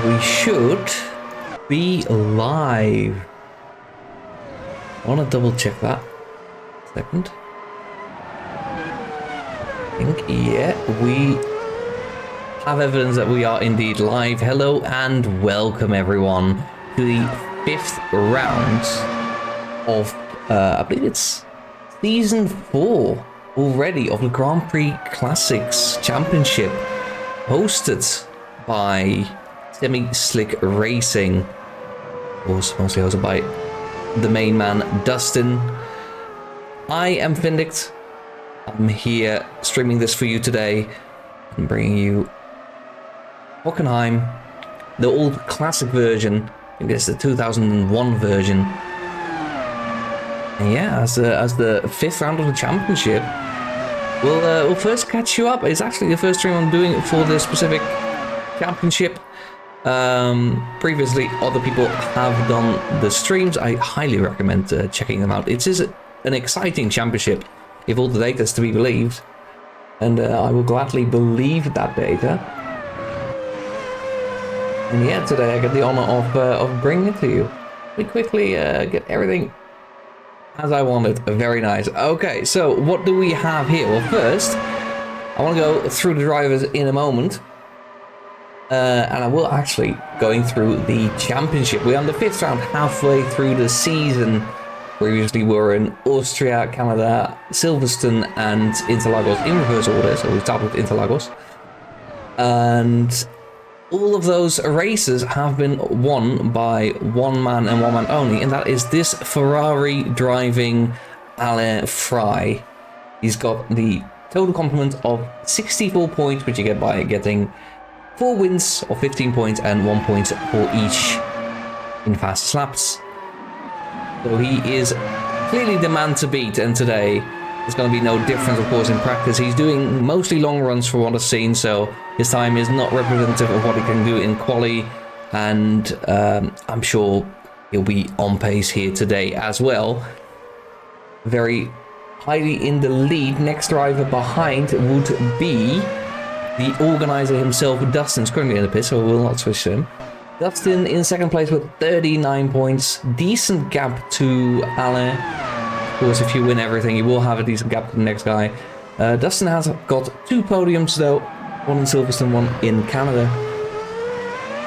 we should be live. I want to double check that. Second. I think, yeah, we have evidence that we are indeed live. Hello and welcome everyone to the 5th round of, I believe it's season 4 already of the Grand Prix Classics Championship, hosted by SemiSlickRacing. Of course, mostly hosted by the main man, Dustin. I am Vindict. I'm here streaming this for you today and bringing you Hockenheim, the old classic version. I think it's the 2001 version. And yeah, as the 5th round of the championship, we'll first catch you up. It's actually the first stream I'm doing for this specific championship. Previously, other people have done the streams. I highly recommend checking them out. It is an exciting championship, if all the data is to be believed, and I will gladly believe that data. And yeah, today I get the honor of bringing it to you. We quickly get everything as I wanted. Very nice. Okay, so what do we have here? Well, first, I want to go through the drivers in a moment. And I will actually going through the championship. We're on the 5th round, halfway through the season. Previously we were in Austria, Canada, Silverstone and Interlagos in reverse order. So we start with Interlagos. And all of those races have been won by one man and one man only. And that is this Ferrari driving Alain Prix. He's got the total complement of 64 points, which you get by getting 4 wins of 15 points and 1 point for each in fast laps. So he is clearly the man to beat, and today there's going to be no difference, of course, in practice. He's doing mostly long runs for what I've seen, so his time is not representative of what he can do in quali, and I'm sure he'll be on pace here today as well. Very highly in the lead. Next driver behind would be the organizer himself. Dustin's currently in the pit, so we will not switch to him. Dustin in second place with 39 points. Decent gap to Alain. Of course, if you win everything, you will have a decent gap to the next guy. Dustin has got 2 podiums though. One in Silverstone, one in Canada.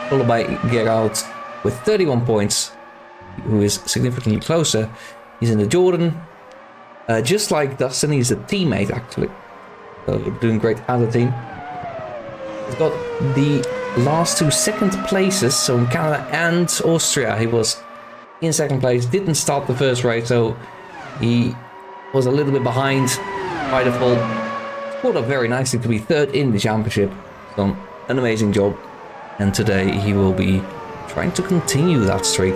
Followed by Gerald with 31 points, who is significantly closer. He's in the Jordan. Just like Dustin, he's a teammate actually. So doing great as a team. He's got the last 2 second places, so in Canada and Austria he was in second place, didn't start the first race, so he was a little bit behind by default. Scored up very nicely to be 3rd in the championship. Done an amazing job, and today he will be trying to continue that streak.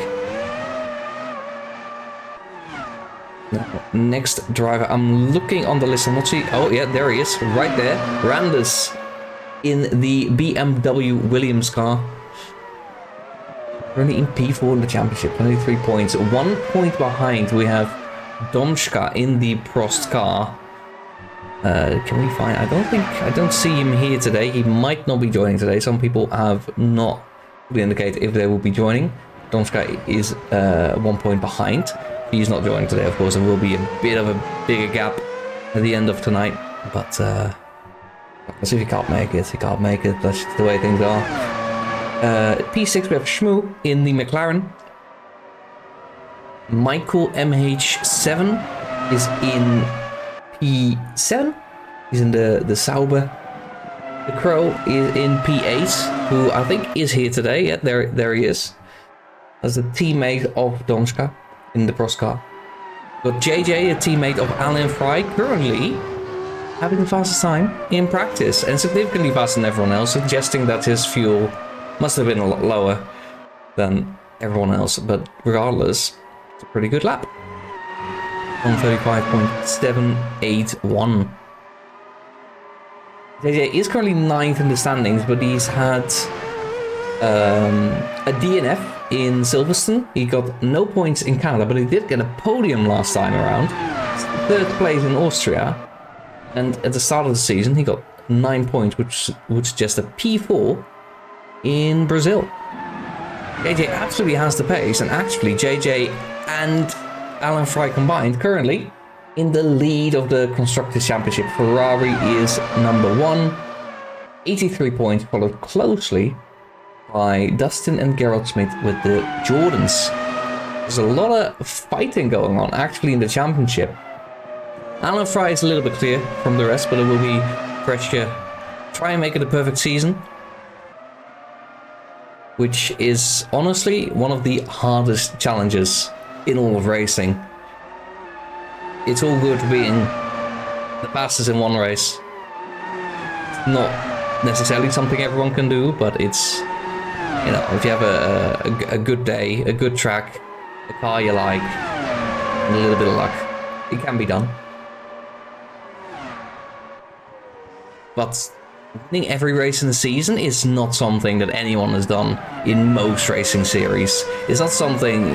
Now, next driver, I'm looking on the list, I'm not seeing. Oh yeah, there he is, right there, Randers in the BMW Williams car. Currently in P4 in the championship, 23 points. 1 point behind we have Domschka in the Prost car. Can we find, I don't see him here today. He might not be joining today. Some people have not really indicated if they will be joining. Domschka is 1 point behind. He's not joining today, of course. There will be a bit of a bigger gap at the end of tonight, but if he can't make it, he can't make it. That's just the way things are. P6 we have Shmoo in the McLaren. Michael MH7 is in P7. He's in the Sauber. The Crow is in P8, who I think is here today. Yeah, there he is. As a teammate of Domschka in the Prost car. Got JJ, a teammate of Alain Prix, currently having the fastest time in practice and significantly faster than everyone else, suggesting that his fuel must have been a lot lower than everyone else, but regardless, it's a pretty good lap. 135.781. JJ is currently 9th in the standings, but he's had a DNF in Silverstone. He got no points in Canada, but he did get a podium last time around. 3rd place in Austria. And at the start of the season, he got 9 points, which was just a P4 in Brazil. JJ absolutely has the pace, and actually JJ and Alan Fry combined currently in the lead of the Constructors' Championship. Ferrari is number 1, 83 points, followed closely by Dustin and Gerald Smith with the Jordans. There's a lot of fighting going on actually in the championship. Alan Fry is a little bit clear from the rest, but it will be pressure. Try and make it a perfect season, which is honestly one of the hardest challenges in all of racing. It's all good being the fastest in one race. It's not necessarily something everyone can do, but it's, you know, if you have a good day, a good track, a car you like, and a little bit of luck, it can be done. But winning every race in the season is not something that anyone has done in most racing series. It's not something...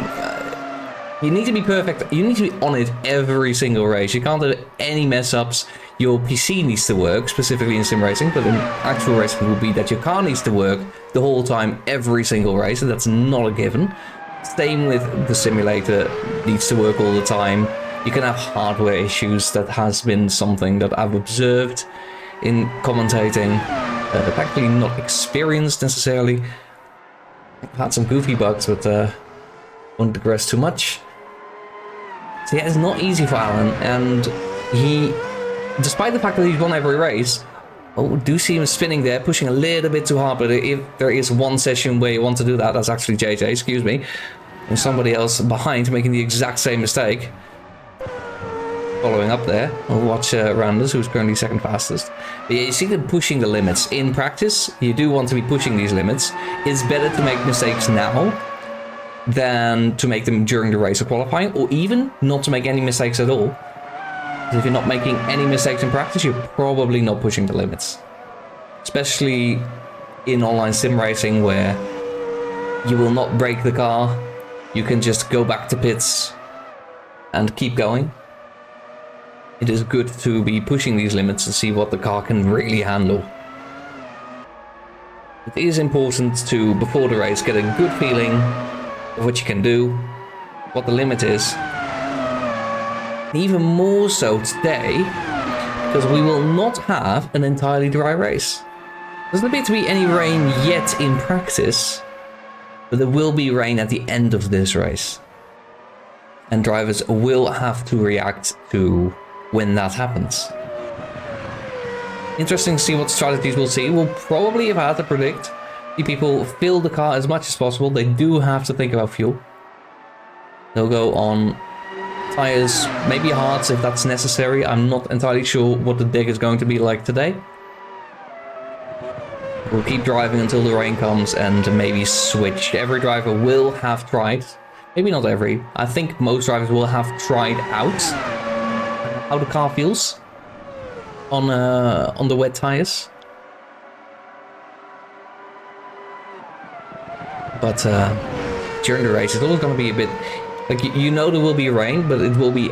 you need to be perfect. You need to be on it every single race. You can't have any mess-ups. Your PC needs to work, specifically in sim racing, but in actual racing it will be that your car needs to work the whole time, every single race, and that's not a given. Same with the simulator, needs to work all the time. You can have hardware issues. That has been something that I've observed in commentating, actually not experienced necessarily. I've had some goofy bugs, but won't digress too much. So yeah, it's not easy for Alan, and he, despite the fact that he's won every race, do see him spinning there, pushing a little bit too hard. But if there is one session where you want to do that, that's actually JJ, excuse me, and somebody else behind making the exact same mistake. Following up there, we'll watch Randers, who's currently second fastest. But yeah, you see them pushing the limits. In practice, you do want to be pushing these limits. It's better to make mistakes now than to make them during the race or qualifying, or even not to make any mistakes at all. Because if you're not making any mistakes in practice, you're probably not pushing the limits. Especially in online sim racing, where you will not break the car. You can just go back to pits and keep going. It is good to be pushing these limits to see what the car can really handle. It is important to, before the race, get a good feeling of what you can do, what the limit is. Even more so today, because we will not have an entirely dry race. There doesn't appear to be any rain yet in practice, but there will be rain at the end of this race. And drivers will have to react to when that happens. Interesting to see what strategies we'll see. We'll probably have had to predict the people fill the car as much as possible. They do have to think about fuel. They'll go on tires, maybe hards if that's necessary. I'm not entirely sure what the dig is going to be like today. We'll keep driving until the rain comes and maybe switch. Every driver will have tried, maybe not every, I think most drivers will have tried out how the car feels on the wet tires. But during the race, it's always going to be a bit like, you know, there will be rain, but it will be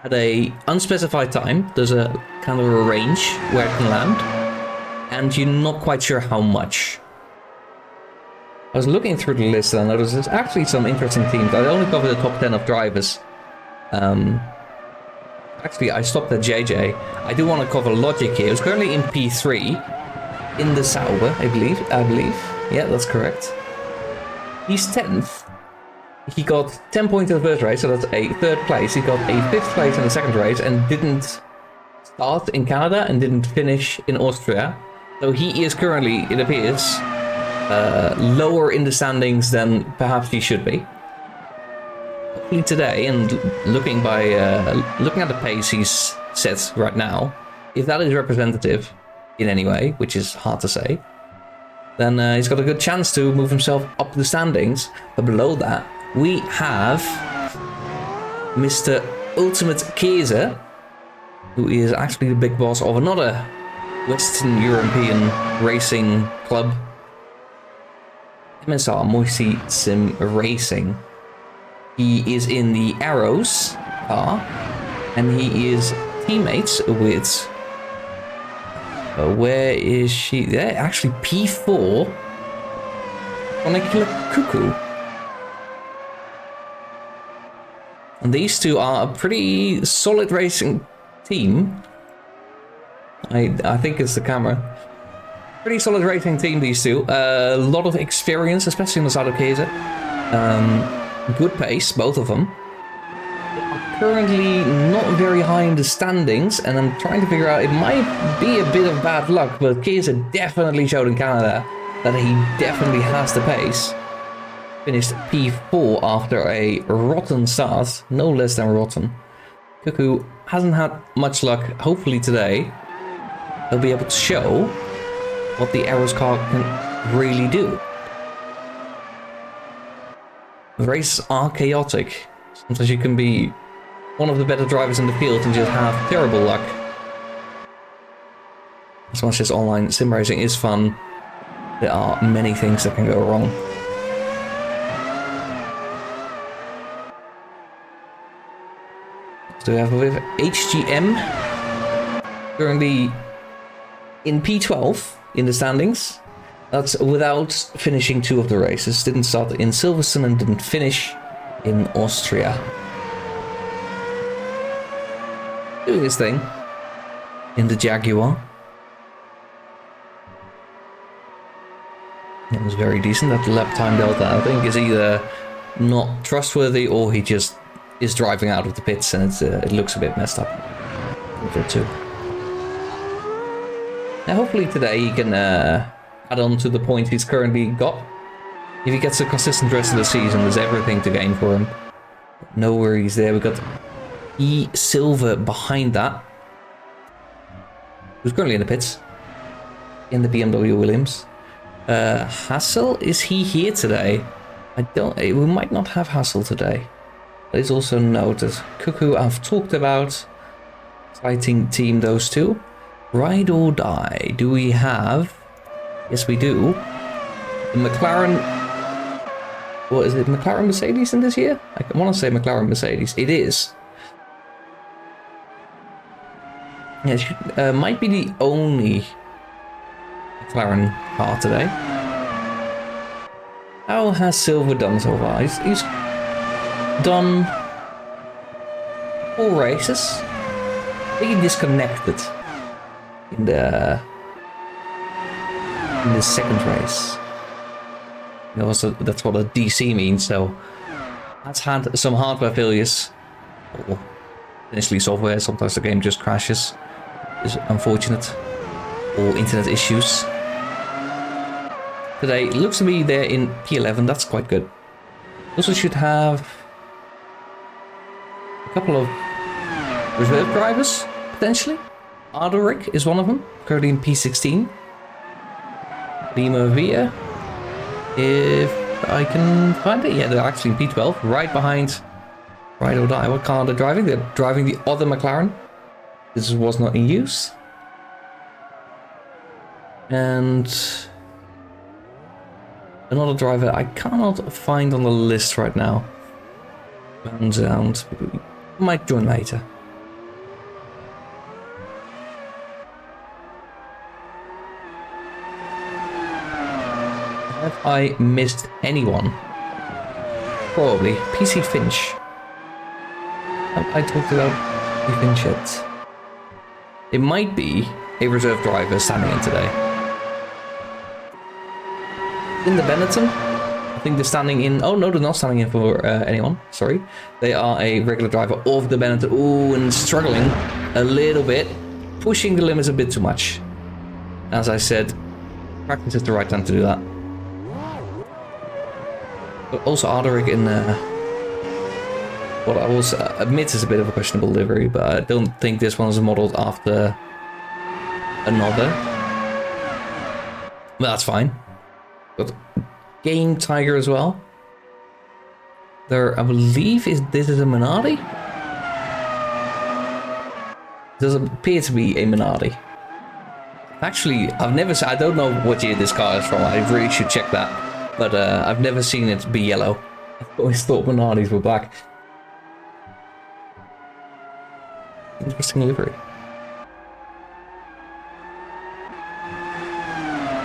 at a unspecified time. There's a kind of a range where it can land, and you're not quite sure how much. I was looking through the list and I noticed there's actually some interesting teams. I only covered the top 10 of drivers. Actually, I stopped at JJ. I do want to cover Logic here. He's currently in P3 in the Sauber, I believe. Yeah, that's correct. He's 10th. He got 10 points in the first race, so that's a third place. He got a 5th place in the second race and didn't start in Canada and didn't finish in Austria. So he is currently, it appears, lower in the standings than perhaps he should be. Hopefully today, and looking at the pace he's set right now, if that is representative in any way, which is hard to say, then he's got a good chance to move himself up the standings. But below that, we have Mr. Ultimate Kaiser, who is actually the big boss of another Western European racing club, MSR, Moisey Sim Racing. He is in the Arrows car, and he is teammates with... where is she? There, actually P4. Molecular Cuckoo. And these two are a pretty solid racing team. I think it's the camera. Pretty solid racing team, these two. A lot of experience, especially on the side of Kaiser. Good pace, both of them. They are currently not very high in the standings, and I'm trying to figure out, it might be a bit of bad luck, but Kaiser definitely showed in Canada that he definitely has the pace. Finished P4 after a rotten start, no less than rotten. Cuckoo hasn't had much luck. Hopefully today he'll be able to show what the Arrows car can really do. The races are chaotic. Sometimes you can be one of the better drivers in the field and just have terrible luck. As much as online sim racing is fun, there are many things that can go wrong. So we have with HGM currently in P12 in the standings. That's without finishing 2 of the races. Didn't start in Silverstone and didn't finish in Austria. Doing his thing in the Jaguar. It was very decent. That lap time delta, I think, is either not trustworthy or he just is driving out of the pits and it looks a bit messed up. Too. Now hopefully today he can add on to the points he's currently got. If he gets a consistent rest of the season, there's everything to gain for him. No worries there. We got E Silver behind that, who's currently in the pits in the BMW Williams. Hassel, is he here today? We might not have Hassel today. That is also noted. Cuckoo I've talked about. Exciting team, those two. Ride or die. Do we have? Yes, we do. The McLaren. What is it? McLaren Mercedes in this year? I want to say McLaren Mercedes. It is. Yeah, it might be the only McLaren car today. How has Silver done so far? He's done 4 races. I think he disconnected in the second race. That's what a DC means, so that's had some hardware failures. Or initially software, sometimes the game just crashes. It's unfortunate. Or internet issues. Today looks to be there in P11, that's quite good. Also should have a couple of reserve drivers, potentially. Ardoric is one of them, currently in P16. Lima Via, if I can find it. Yeah, they're actually in P12, right behind Ride or Die. What car are they driving? They're driving the other McLaren. This was not in use. And another driver I cannot find on the list right now. Might join later. Have I missed anyone? Probably. PC Finch. Have I talked about PC Finch yet? It might be a reserve driver standing in today. In the Benetton, I think they're standing in. Oh no, they're not standing in for anyone. Sorry, they are a regular driver of the Benetton. Ooh, and struggling a little bit, pushing the limits a bit too much. As I said, practice is the right time to do that. But also Ardoric in what I will admit is a bit of a questionable livery, but I don't think this one is modeled after another. But that's fine. Got Game Tiger as well. There, I believe this is a Minardi. Does appear to be a Minardi. Actually, I don't know what year this car is from. I really should check that. But I've never seen it be yellow. I've always thought Minardis were black. Interesting livery.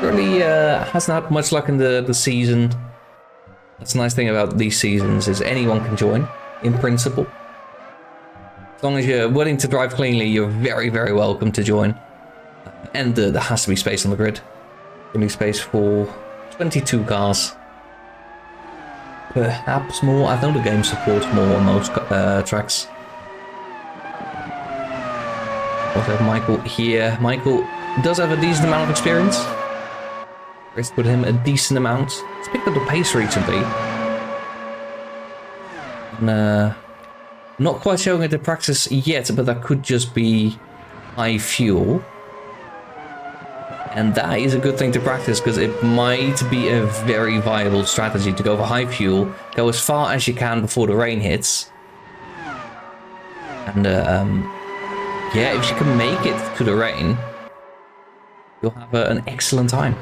Really hasn't had much luck in the season. That's the nice thing about these seasons is anyone can join, in principle. As long as you're willing to drive cleanly, you're very, very welcome to join. And there has to be space on the grid. Only space for 22 cars. Perhaps more. I know the game supports more on most tracks. Also have Michael here. Michael does have a decent amount of experience. Let's put him a decent amount. He's picked up the pace recently. And, not quite showing it in practice yet, but that could just be high fuel. And that is a good thing to practice, because it might be a very viable strategy to go for high fuel, go as far as you can before the rain hits. And yeah, if you can make it to the rain, you'll have an excellent time.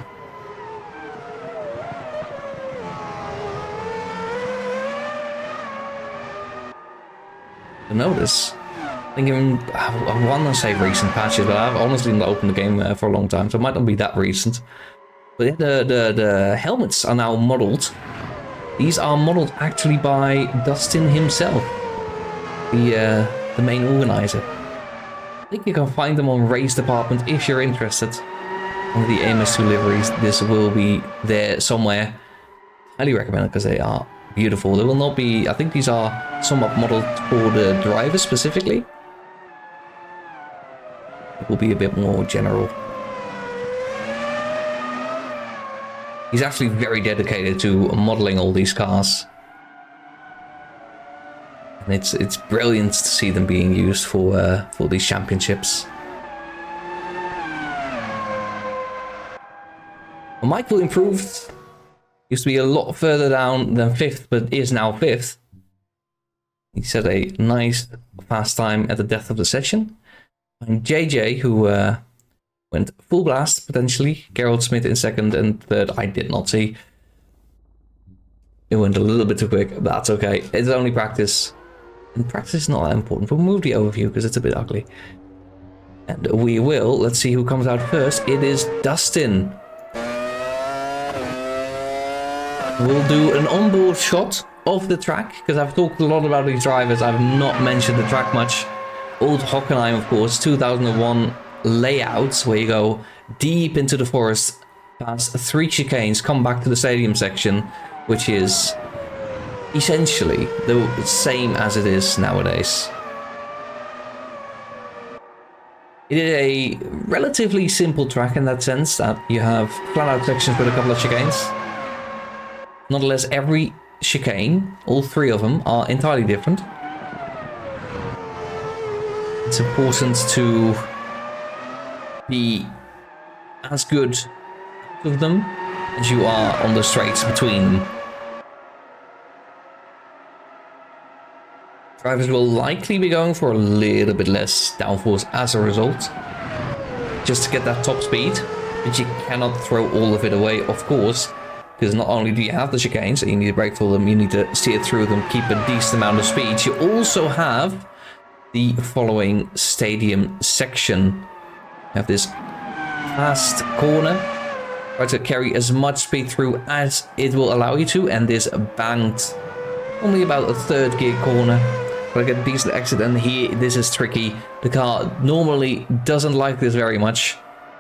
Notice, I think I want to say recent patches, but I've honestly not opened the game for a long time, so it might not be that recent. But yeah, the helmets are now modeled. These are modeled actually by Dustin himself, the main organizer. I think you can find them on Race Department if you're interested. On the AMS2 liveries, this will be there somewhere. Highly recommend it because they are beautiful. There will not be, I think these are somewhat modeled for the driver specifically. It will be a bit more general. He's actually very dedicated to modeling all these cars. And it's brilliant to see them being used for these championships. Michael improved. Used to be a lot further down than 5th, but is now 5th. He set a nice fast time at the death of the session. And JJ, who went full blast, potentially. Gerald Smith in 2nd and 3rd, I did not see. It went a little bit too quick, but that's okay. It's only practice. And practice is not that important. We'll move the overview because it's a bit ugly. And we will. Let's see who comes out first. It is Dustin. We'll do an onboard shot of the track, because I've talked a lot about these drivers. I've not mentioned the track much. Old Hockenheim, of course, 2001 layouts, where you go deep into the forest, past 3 chicanes, come back to the stadium section, which is essentially the same as it is nowadays. It is a relatively simple track in that sense, that you have flat-out sections with a couple of chicanes. Nonetheless, every chicane, all 3 of them, are entirely different. It's important to be as good with them as you are on the straights between them. Drivers will likely be going for a little bit less downforce as a result, just to get that top speed, but you cannot throw all of it away, of course. Because not only do you have the chicanes, you need to brake for them, you need to steer through them, keep a decent amount of speed. You also have the following stadium section. You have this fast corner. Try to carry as much speed through as it will allow you to. And this banked, only about a 3rd gear corner. But I get a decent exit, and here, this is tricky. The car normally doesn't like this very much.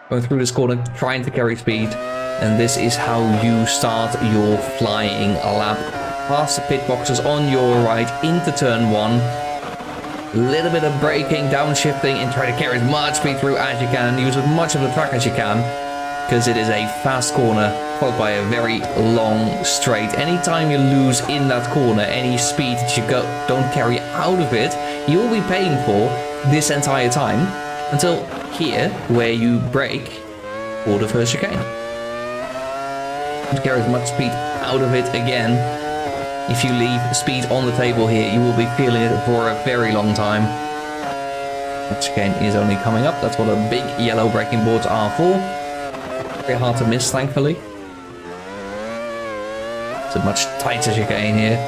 Going through this corner, trying to carry speed. And this is how you start your flying lap. Past the pit boxes on your right into turn 1. A little bit of braking, downshifting, and try to carry as much speed through as you can. Use as much of the track as you can, because it is a fast corner followed by a very long straight. Anytime you lose in that corner, any speed that you don't carry out of it, you will be paying for this entire time until here, where you brake for the first chicane. To carry as much speed out of it again. If you leave speed on the table here, you will be feeling it for a very long time. That chicane is only coming up. That's what the big yellow braking boards are for. Very hard to miss, thankfully. It's a much tighter chicane here.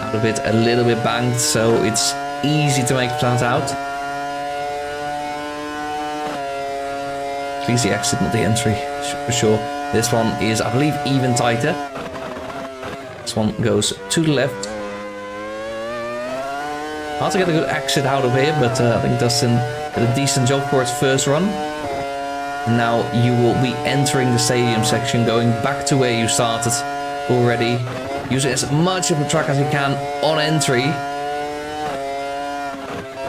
Out of it, a little bit banked, so it's easy to make flat out. Please the exit, not the entry, for sure. This one is, I believe, even tighter. This one goes to the left. Hard to get a good exit out of here, but I think Dustin did a decent job for his first run. And now you will be entering the stadium section, going back to where you started already. Use as much of the track as you can on entry.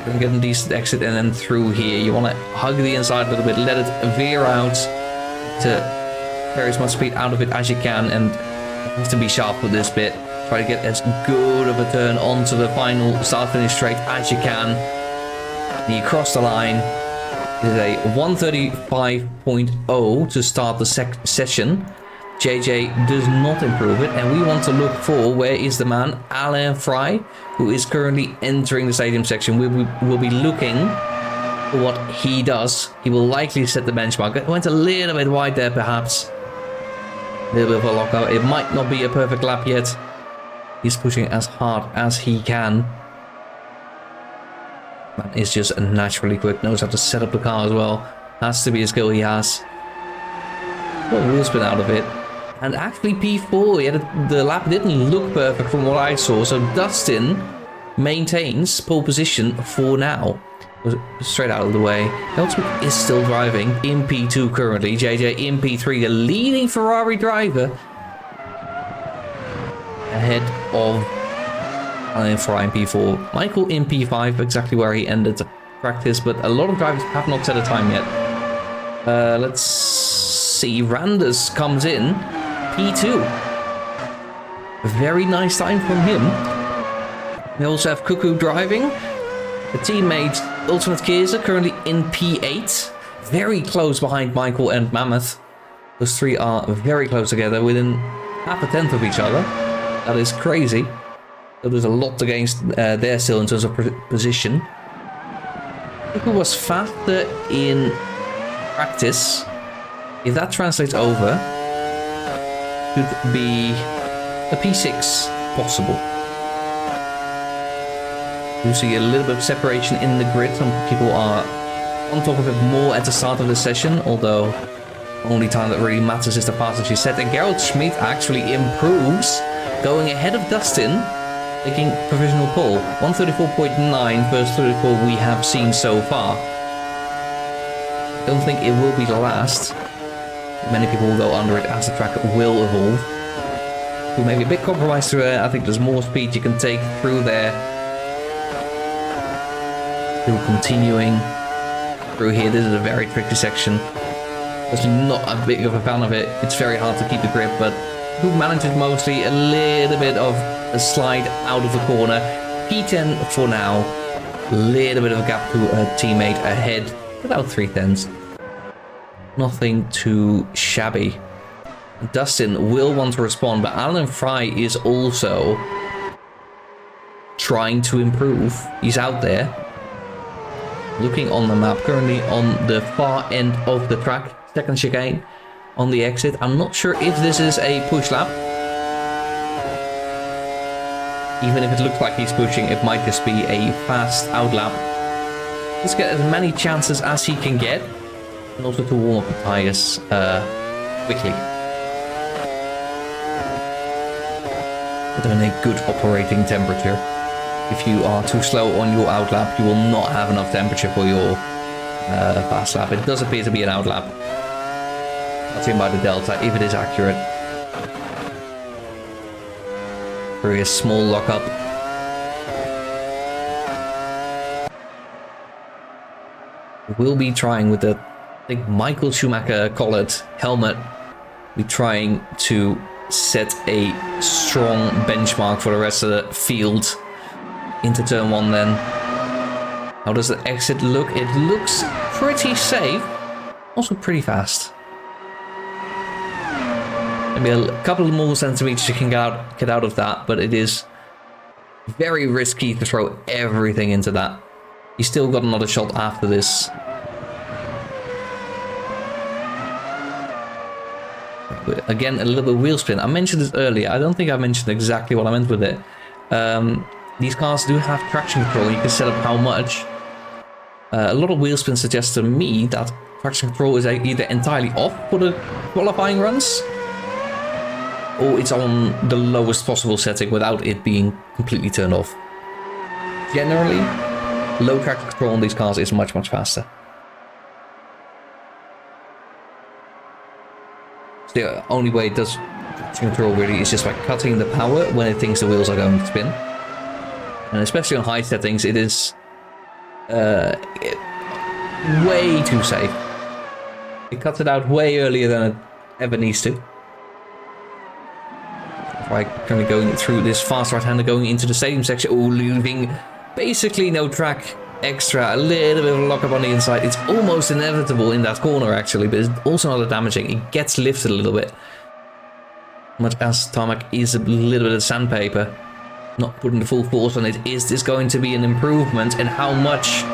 Then get a decent exit and then through here. You want to hug the inside a little bit, let it veer out to carry as much speed out of it as you can, and you have to be sharp with this bit. Try to get as good of a turn onto the final start-finish straight as you can. And you cross the line. It is a 1:35.0 to start the session. JJ does not improve it, and we want to look for where is the man, Alain Prix, who is currently entering the stadium section. We will be looking for what he does. He will likely set the benchmark. It went a little bit wide there, perhaps. A little bit of a lockout. It might not be a perfect lap yet. He's pushing as hard as he can. Man is just naturally quick, knows how to set up the car as well. Has to be a skill he has. Got a wheel spin out of it. And actually P4, yeah, the lap didn't look perfect from what I saw. So Dustin maintains pole position for now. Straight out of the way. Helmsman is still driving in P2 currently. JJ in P3, the leading Ferrari driver. Ahead of Alain Prix in P4. Michael in P5, exactly where he ended practice, but a lot of drivers have not set a time yet. Let's see. Randers comes in P2. Very nice time from him. We also have Cuckoo driving. The teammate Ultimate Kaiser currently in P8. Very close behind Michael and Mammoth. Those three are very close together, within half a tenth of each other. That is crazy. So there's a lot against there still in terms of position. Cuckoo was faster in practice. If that translates over, could be a P6 possible. You see a little bit of separation in the grid. Some people are on top of it more at the start of the session, although the only time that really matters is the fastest you set. And Gerald Schmid actually improves, going ahead of Dustin, taking provisional pole. 1:34.9, first 34 we have seen so far. Don't think it will be the last. Many people will go under it as the track will evolve. So maybe a bit compromise through there. I think there's more speed you can take through there. Still continuing through here. This is a very tricky section. Actually not a big of a fan of it. It's very hard to keep the grip, but who manages mostly a little bit of a slide out of the corner. P10 for now. A little bit of a gap to a teammate ahead. About 3/10. Nothing too shabby. Dustin will want to respond, but Alain Prix is also trying to improve. He's out there. Looking on the map, currently on the far end of the track. Second chicane on the exit. I'm not sure if this is a push lap. Even if it looks like he's pushing, it might just be a fast out lap. Let's get as many chances as he can get. And also to warm up the tires quickly. But in a good operating temperature. If you are too slow on your out lap, you will not have enough temperature for your fast lap. It does appear to be an out lap. I'll seen by the delta, if it is accurate. Very a small lockup. We'll be trying with the, I think, Michael Schumacher collared helmet. We're trying to set a strong benchmark for the rest of the field into turn one then. How does the exit look? It looks pretty safe, also pretty fast. Maybe a couple of more centimeters you can get out of that, but it is very risky to throw everything into that. He's still got another shot after this. Again, a little bit of wheel spin. I mentioned this earlier. I don't think I mentioned exactly what I meant with it. These cars do have traction control. You can set up how much. A lot of wheel spin suggests to me that traction control is either entirely off for the qualifying runs, or it's on the lowest possible setting without it being completely turned off. generally, low traction control on these cars is much, much faster. The only way it does control really is just by cutting the power when it thinks the wheels are going to spin. And especially on high settings, it is way too safe. It cuts it out way earlier than it ever needs to. Right, currently going through this fast right-hander going into the stadium section. Oh, leaving basically no track extra. A little bit of a lockup on the inside. It's almost inevitable in that corner actually, but it's also not that damaging. It gets lifted a little bit. Much as tarmac is a little bit of sandpaper. Not putting the full force on it. Is this going to be an improvement? And how much?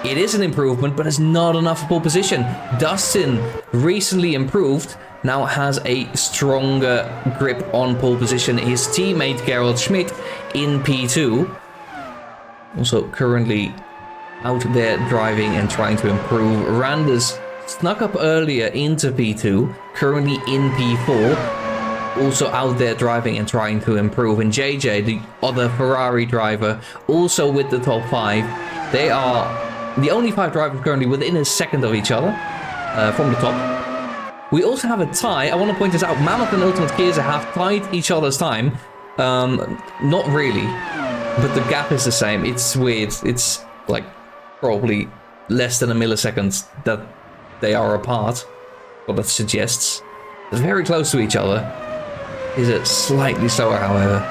It is an improvement, but it's not enough for pole position. Dustin, recently improved, now has a stronger grip on pole position. His teammate Gerald Schmidt in P2, also currently out there driving and trying to improve. Randers snuck up earlier into P2, currently in P4, also out there driving and trying to improve. And JJ, the other Ferrari driver, also with the top 5. They are the only 5 drivers currently within a second of each other from the top. We also have a tie. I want to point this out. Mammoth and Ultimate Kiesa have tied each other's time. Not really, but the gap is the same. It's weird. It's like probably less than a millisecond that they are apart. What that suggests. They're very close to each other. Is it slightly slower, however?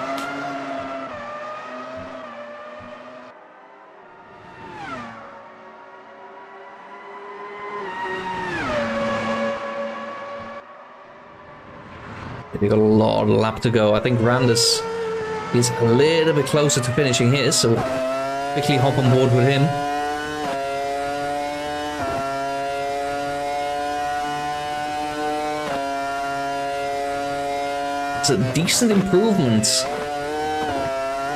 We got a lot of lap to go. I think Randers is a little bit closer to finishing his, so quickly hop on board with him. It's a decent improvement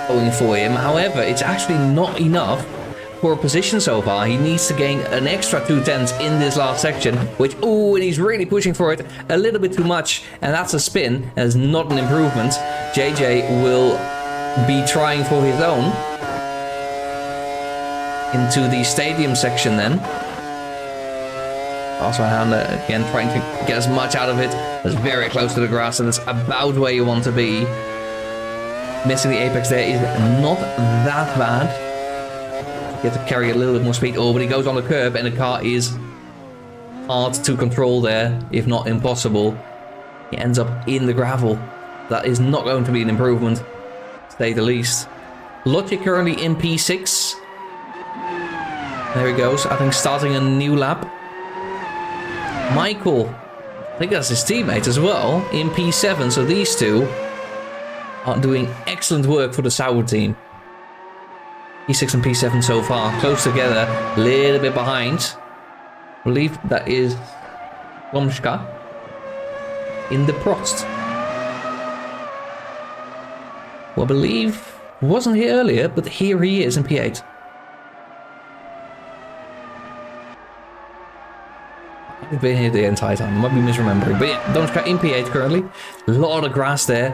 going for him. However, it's actually not enough for a position so far. He needs to gain an extra 2/10 in this last section, which, oh, and he's really pushing for it a little bit too much, and that's a spin, and it's not an improvement. JJ will be trying for his own into the stadium section then. Also, Handa again trying to get as much out of it. It's very close to the grass, and it's about where you want to be. Missing the apex there is not that bad. You have to carry a little bit more speed. Oh, but he goes on the curb, and the car is hard to control there, if not impossible. He ends up in the gravel. That is not going to be an improvement, to say the least. Logic currently in P6. There he goes. I think starting a new lap. Michael, I think that's his teammate as well, in P7. So these two are doing excellent work for the Sauer team. P6 and P7 so far, close together, a little bit behind. I believe that is Lomska in the Prost. Well, I believe wasn't here earlier, but here he is in P8. I've been here the entire time, I might be misremembering, but yeah, Lomska in P8 currently. A lot of grass there.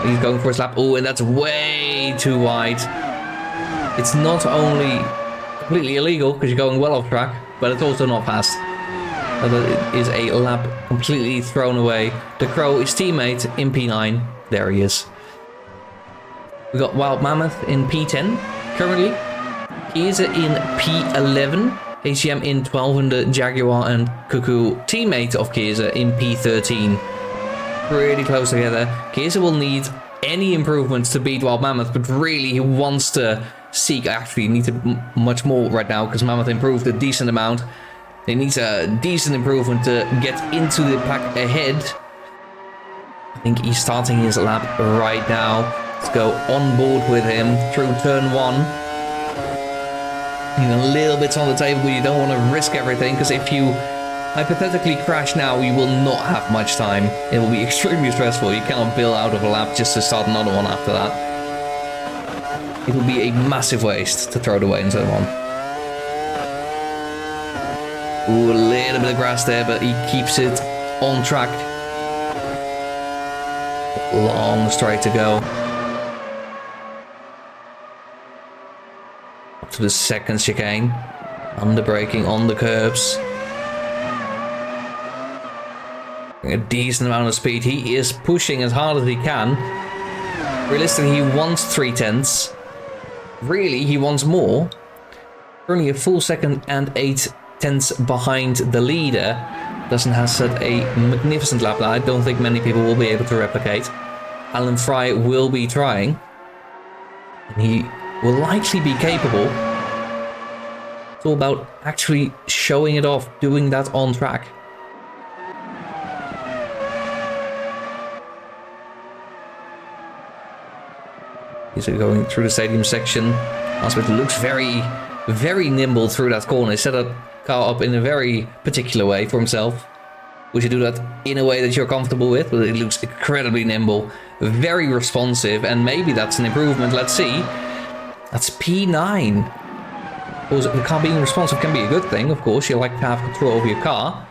He's going for his lap. Oh, and that's way too wide. It's not only completely illegal because you're going well off track, but it's also not fast. That is a lap completely thrown away. The Crow is teammate in P9. There he is. We got Wild Mammoth in P10 currently. Kiesa in P11. HCM in 12, and the Jaguar and Cuckoo, teammate of Kiesa, in P13. Pretty close together. Kiesa will need any improvements to beat Wild Mammoth, but really he wants to seek, actually needs much more right now because Mammoth improved a decent amount. He needs a decent improvement to get into the pack ahead. I think he's starting his lap right now. Let's go on board with him through turn 1. A little bit on the table, but you don't want to risk everything, because if you hypothetically crash now, you will not have much time. It will be extremely stressful. You cannot bail out of a lap just to start another one after that. It will be a massive waste to throw it away in turn 1. Ooh, a little bit of grass there, but he keeps it on track. Long straight to go. Up to the second chicane. Under braking on the curbs. A decent amount of speed. He is pushing as hard as he can. Realistically, he wants 3/10. Really, he wants more. Only a full second and 8/10 behind the leader. Dustin has set a magnificent lap that I don't think many people will be able to replicate. Alan Fry will be trying. And he will likely be capable. It's all about actually showing it off, doing that on track. He's going through the stadium section. Asmith looks very, very nimble through that corner. He set that car up in a very particular way for himself. Would you do that in a way that you're comfortable with? But it looks incredibly nimble, very responsive, and maybe that's an improvement. Let's see. That's P9. Of course, the car being responsive can be a good thing. Of course, you like to have control over your car.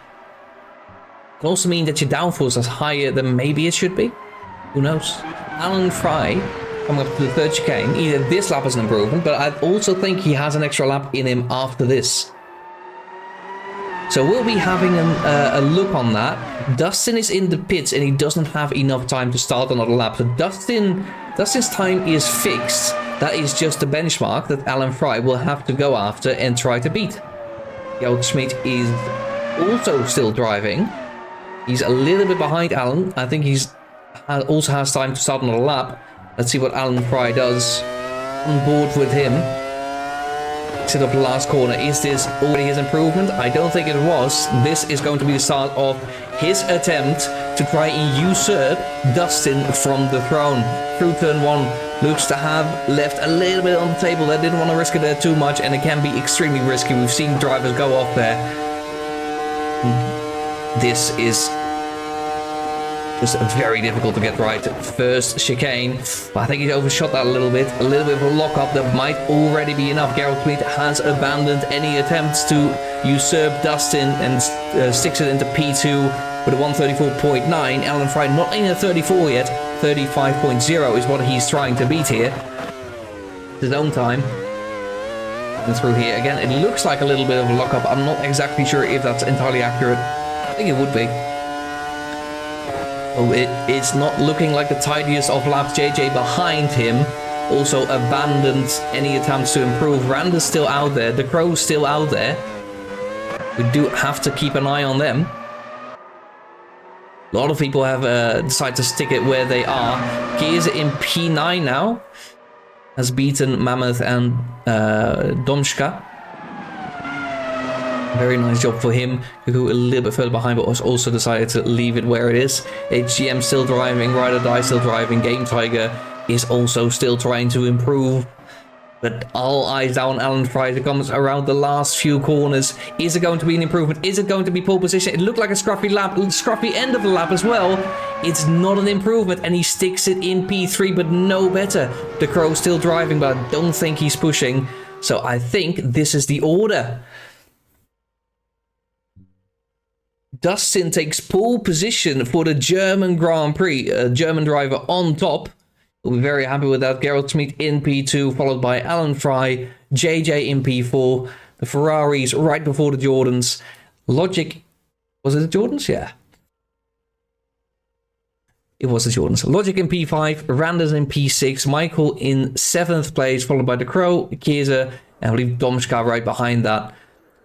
It can also mean that your downforce is higher than maybe it should be. Who knows? Alan Fry coming up to the third chicane. Either this lap is an improvement, but I also think he has an extra lap in him after this. So we'll be having a look on that. Dustin is in the pits and he doesn't have enough time to start another lap. So Dustin's time is fixed. That is just the benchmark that Alan Fry will have to go after and try to beat. Gerald Schmid is also still driving. He's a little bit behind Alan. I think he's also has time to start another lap. Let's see what Alan Fry does. On board with him. Sit up the last corner. Is this already his improvement? I don't think it was. This is going to be the start of his attempt to try and usurp Dustin from the throne. Through turn 1, looks to have left a little bit on the table. They didn't want to risk it there too much, and it can be extremely risky. We've seen drivers go off there. This is just very difficult to get right. First chicane, but I think he's overshot that a little bit of a lockup that might already be enough. Gerald Schmid has abandoned any attempts to usurp Dustin and sticks it into P2 with a 134.9. Alan Fry not in a 34 yet. 35.0 is what he's trying to beat here. His own time. And through here again, it looks like a little bit of a lockup. I'm not exactly sure if that's entirely accurate. I think it would be. Oh, it's not looking like the tidiest of laps. JJ behind him also abandoned any attempts to improve. Rand is still out there. The Crow's still out there. We do have to keep an eye on them. A lot of people have decided to stick it where they are. Kies in P9 now. Has beaten Mammoth and Domschka. Very nice job for him. Who a little bit further behind, but was also decided to leave it where it is. HGM still driving, Ride or Die still driving. Game Tiger is also still trying to improve. But all eyes down Alan Fry as it comes around the last few corners. Is it going to be an improvement? Is it going to be pole position? It looked like a scruffy lap, scruffy end of the lap as well. It's not an improvement, and he sticks it in P3, but no better. The Crow's still driving, but I don't think he's pushing. So I think this is the order. Dustin takes pole position for the German Grand Prix. A German driver on top. We'll be very happy with that. Gerald Schmid in P2, followed by Alan Fry, JJ in P4. The Ferraris right before the Jordans. Logic, was it the Jordans? Yeah. It was the Jordans. Logic in P5, Randers in P6, Michael in 7th place, followed by the Crow, Kieser, and I believe Domschka right behind that.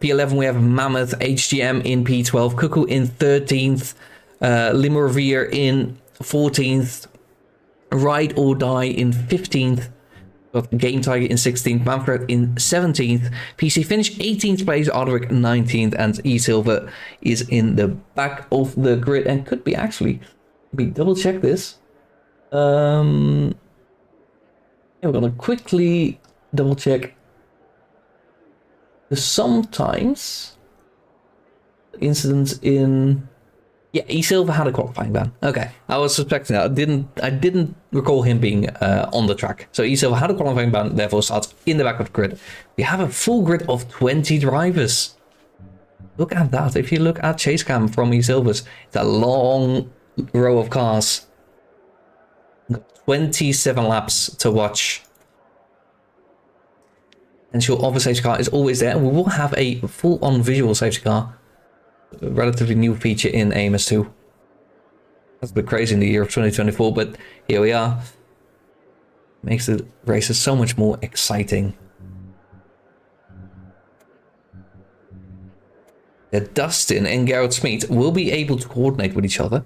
P11 we have Mammoth, HGM in P12, Cuckoo in 13th, Limmerveer in 14th, Ride or Die in 15th, got Game Tiger in 16th, Manfred in 17th, PC Finish 18th place, Ardwick 19th, and E-Silver is in the back of the grid and could be actually, let me double check this. Yeah, we're gonna quickly double check. Sometimes incidents in E-Silver had a qualifying ban. Okay, I was suspecting that. I didn't recall him being on the track. So E-Silver had a qualifying ban, therefore starts in the back of the grid. We have a full grid of 20 drivers. Look at that. If you look at chase cam from E-Silvers, it's a long row of cars. 27 laps to watch. Ensure other safety car is always there. We will have a full-on visual safety car. A relatively new feature in AMS2. That's a bit crazy in the year of 2024, but here we are. Makes the races so much more exciting. That Dustin and Garrett Smith will be able to coordinate with each other.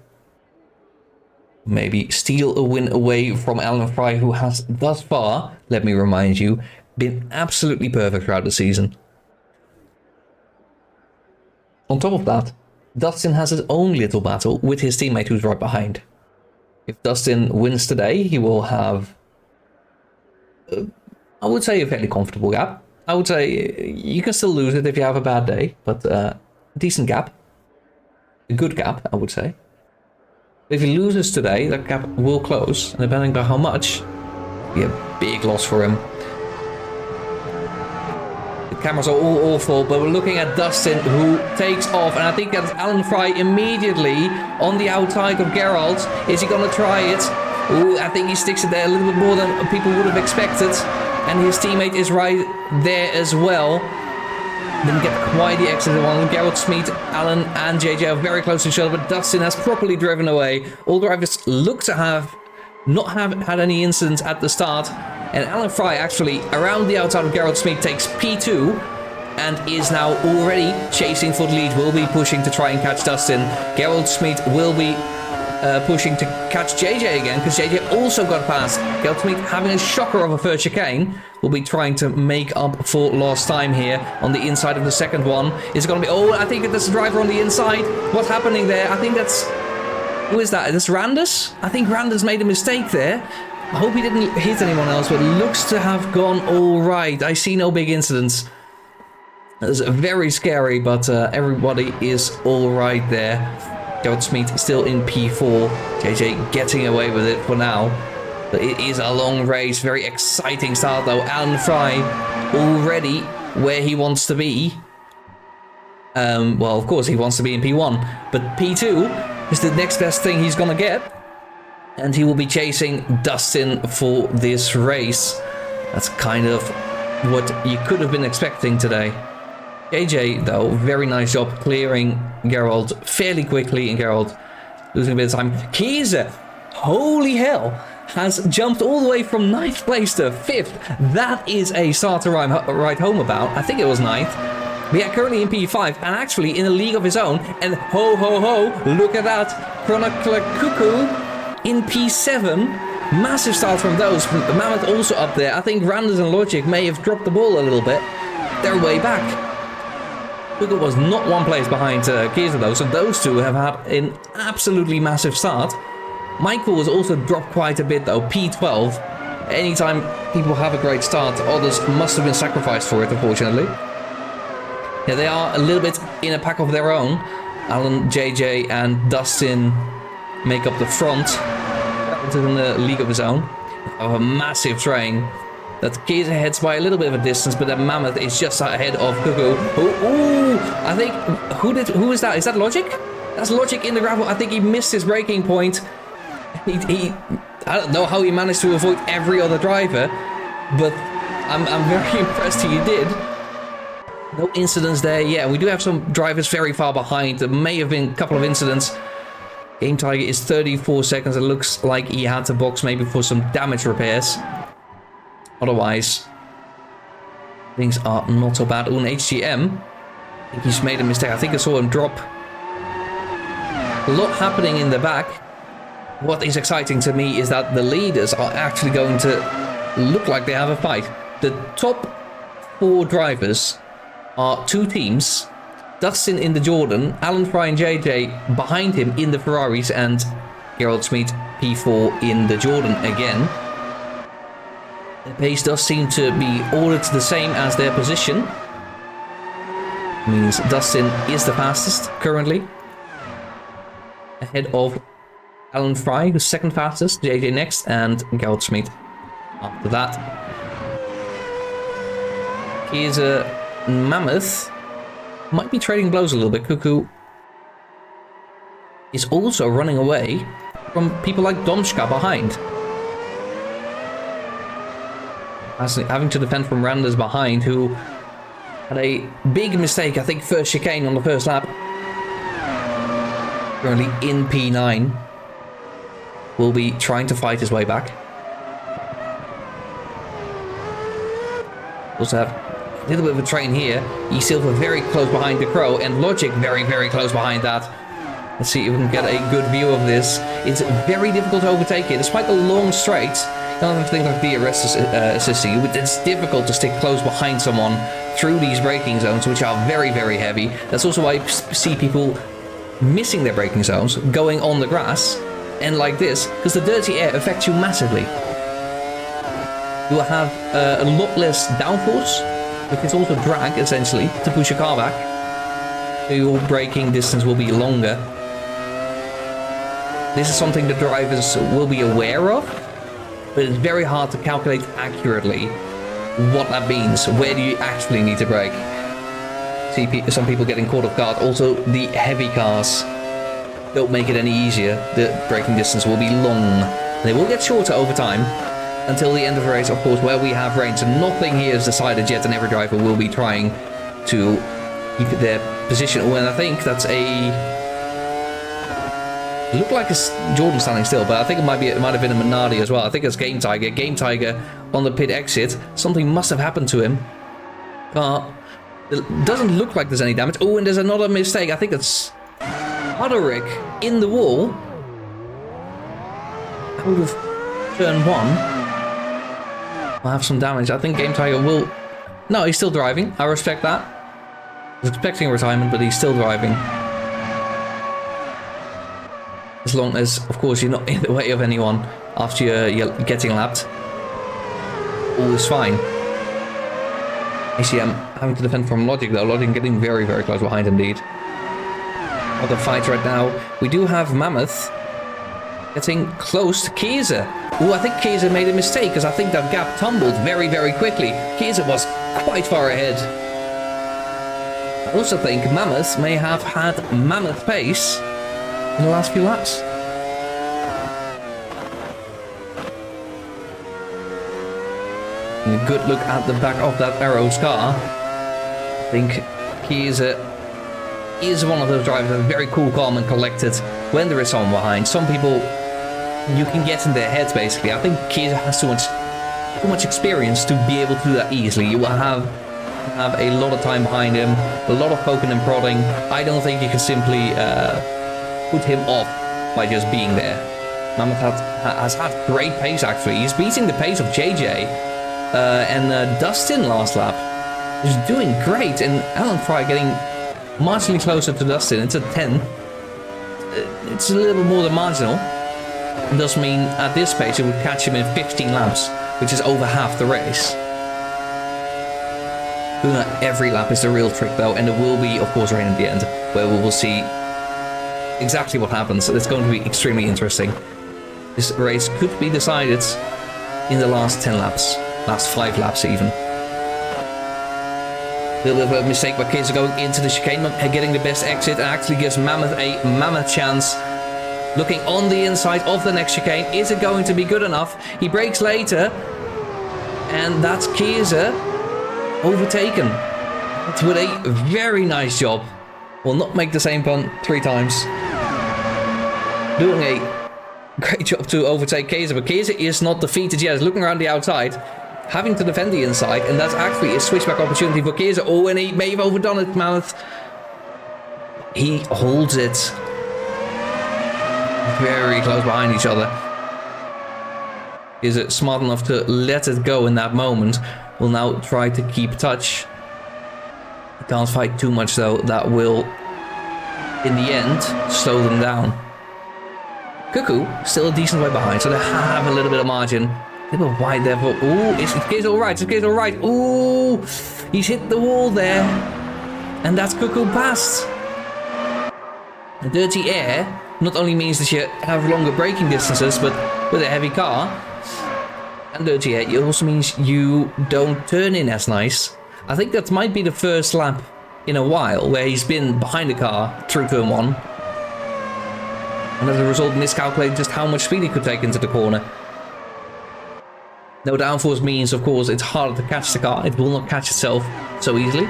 Maybe steal a win away from Alan Fry, who has thus far, let me remind you, been absolutely perfect throughout the season. On top of that, Dustin has his own little battle with his teammate who's right behind. If Dustin wins today, he will have, I would say, a fairly comfortable gap. I would say you can still lose it if you have a bad day, but a decent gap. A good gap, I would say. If he loses today, that gap will close, and depending on how much, it'll be a big loss for him. The cameras are all awful, but we're looking at Dustin, who takes off, and I think that's Alan Fry immediately on the outside of Geralt. Is he gonna try it? Ooh, I think he sticks it there a little bit more than people would have expected, and his teammate is right there as well. Didn't get quite the exit one. Geralt Smith, Alan and JJ are very close to each other, but Dustin has properly driven away. All drivers look to not have had any incidents at the start. And Alan Fry actually around the outside of Geralt Smith takes P2 and is now already chasing for the lead. Will be pushing to try and catch Dustin. Geralt Smith will be pushing to catch JJ again, because JJ also got past. Geralt Smith, having a shocker of a first chicane, will be trying to make up for lost time here on the inside of the second one. Is it going to be... Oh, I think there's a driver on the inside. What's happening there? I think that's... Who is that? Is this Randus? I think Randus made a mistake there. I hope he didn't hit anyone else, but looks to have gone all right. I see no big incidents. It's very scary, but everybody is all right there. Geralt Smith still in P4. JJ getting away with it for now. But it is a long race. Very exciting start though. Alan Fry already where he wants to be. Well, of course he wants to be in P1. But P2 is the next best thing he's gonna get. And he will be chasing Dustin for this race. That's kind of what you could have been expecting today. JJ, though, very nice job clearing Geralt fairly quickly, and Geralt losing a bit of time. Kiese, holy hell, has jumped all the way from 9th place to 5th. That is a start to ride home about. I think it was 9th. We are currently in P5 and actually in a league of his own. And ho ho ho, look at that. Chronicler Cuckoo in P7. Massive start from those. Mammoth also up there. I think Randers and Logic may have dropped the ball a little bit. They're way back. Google was not one place behind Kiesa though, so those two have had an absolutely massive start. Michael has also dropped quite a bit though, P12. Anytime people have a great start, others must have been sacrificed for it, unfortunately. Yeah, they are a little bit in a pack of their own. Alan, JJ and Dustin make up the front. That in a league of his own. Of a massive train. That Kiesa heads by a little bit of a distance, but then Mammoth is just ahead of Cuckoo. Ooh, I think, who is that? Is that Logic? That's Logic in the gravel. I think he missed his braking point. I don't know how he managed to avoid every other driver, but I'm very impressed he did. No incidents there. Yeah, we do have some drivers very far behind. There may have been a couple of incidents. Game Tiger is 34 seconds. It looks like he had to box maybe for some damage repairs. Otherwise, things are not so bad. On HGM, I think he's made a mistake. I think I saw him drop. A lot happening in the back. What is exciting to me is that the leaders are actually going to look like they have a fight. The top 4 drivers are 2 teams. Dustin in the Jordan, Alan Fry and JJ behind him in the Ferraris, and Geralt Smith P4 in the Jordan again. The pace does seem to be ordered the same as their position. Means Dustin is the fastest currently. Ahead of Alan Fry, who's second fastest, JJ next, and Geralt Smith after that. Here's a Mammoth. Might be trading blows a little bit. Cuckoo is also running away from people like Domschka behind. having to defend from Randers behind, who had a big mistake, I think first chicane on the first lap. Currently in P9. Will be trying to fight his way back. Also have a little bit of a train here. E-Silver very close behind the Crow, and Logic very, very close behind that. Let's see if we can get a good view of this. It's very difficult to overtake here, despite the long straights. You don't have to think like DRS assisting you, but it's difficult to stick close behind someone through these braking zones, which are very, very heavy. That's also why I see people missing their braking zones, going on the grass, and like this, because the dirty air affects you massively. You will have a lot less downforce, which is also drag, essentially, to push your car back. So your braking distance will be longer. This is something the drivers will be aware of, but it's very hard to calculate accurately what that means. Where do you actually need to brake? See some people getting caught off guard. Also, the heavy cars don't make it any easier. The braking distance will be long. They will get shorter over time until the end of the race, of course, where we have rain. So nothing here is decided yet, and every driver will be trying to keep their position. Well, I think that's it looked like it's Jordan standing still, but I think it might have been a Minardi as well. I think it's Game Tiger. Game Tiger on the pit exit. Something must have happened to him. It doesn't look like there's any damage. Oh, and there's another mistake. I think it's Hoderick in the wall. Out of turn 1. I'll have some damage. I think Game Tiger will... No, he's still driving. I respect that. I was expecting a retirement, but he's still driving. As long as, of course, you're not in the way of anyone after you're getting lapped. All is fine. You see, I'm having to defend from Logic, though. Logic getting very, very close behind, indeed. Other fight right now. We do have Mammoth getting close to Kaiser. Oh, I think Kaiser made a mistake, because I think that gap tumbled very, very quickly. Kaiser was quite far ahead. I also think Mammoth may have had Mammoth pace in the last few laps. And a good look at the back of that Arrows car. I think he is one of those drivers that's very cool, calm and collected when there is someone behind. Some people, you can get in their heads basically. I think Kaiser has too much experience to be able to do that easily. You will have a lot of time behind him, a lot of poking and prodding. I don't think you can simply put him off by just being there. Mammoth has had great pace actually. He's beating the pace of JJ and Dustin last lap. He's doing great, and Alan Fry getting marginally closer to Dustin. It's a 10. It's a little more than marginal. It does mean at this pace it would catch him in 15 laps, which is over half the race. Doing that every lap is the real trick though, and there will be, of course, rain at the end, where we will see exactly what happens. It's going to be extremely interesting. This race could be decided in the last 10 laps, last 5 laps even. A little bit of a mistake by Kaiser going into the chicane, getting the best exit, and actually gives Mammoth a mammoth chance. Looking on the inside of the next chicane, is it going to be good enough? He brakes later, and that's Kaiser overtaken. That's with a very nice job. Will not make the same pun 3 times. Doing a great job to overtake Kaiser, but Kaiser is not defeated yet. He's looking around the outside, having to defend the inside, and that's actually a switchback opportunity for Kaiser. Oh, and he may have overdone it, Mammoth. He holds it. Very close behind each other. Is it smart enough to let it go in that moment? Will now try to keep touch. Can't fight too much though. That will, in the end, slow them down. Cuckoo still a decent way behind, so they have a little bit of margin. A little bit wide there. Ooh, is Kaiser alright? Is Kaiser alright? Ooh, he's hit the wall there, and that's Cuckoo passed. The dirty air not only means that you have longer braking distances, but with a heavy car and dirty air, it also means you don't turn in as nice. I think that might be the first lap in a while where he's been behind the car through turn 1. And as a result, miscalculated just how much speed he could take into the corner. No downforce means, of course, it's harder to catch the car. It will not catch itself so easily.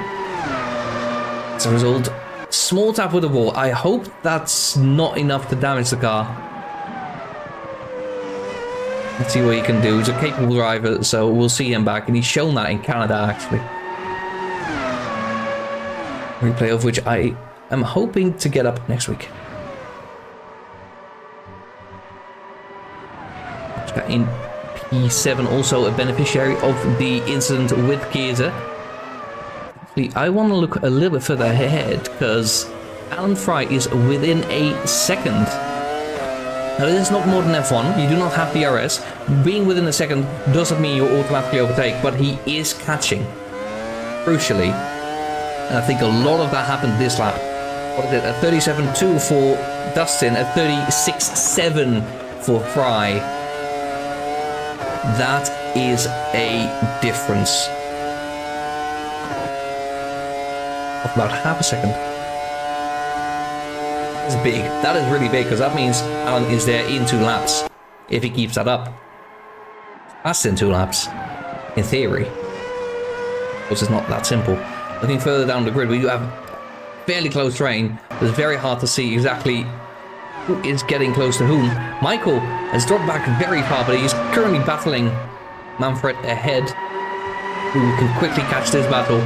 As a result, small tap with the wall. I hope that's not enough to damage the car. Let's see what he can do. He's a capable driver, so we'll see him back. And he's shown that in Canada, actually. Replay of which I am hoping to get up next week. In P7, also a beneficiary of the incident with Kaiser. I want to look a little bit further ahead because Alan Prix is within a second. Now, this is not more than F1. You do not have DRS. Being within a second doesn't mean you automatically overtake, but he is catching. Crucially. And I think a lot of that happened this lap. What is it? A 37.2 for Dustin, a 36.7 for Prix. That is a difference of about half a second. That's big. That is really big because that means Alan is there in 2 laps. If he keeps that up. That's in 2 laps. In theory. Which is not that simple. Looking further down the grid, we do have fairly close terrain. It's very hard to see exactly who is getting close to whom. Michael has dropped back very far, but he's currently battling Manfred ahead, who can quickly catch this battle.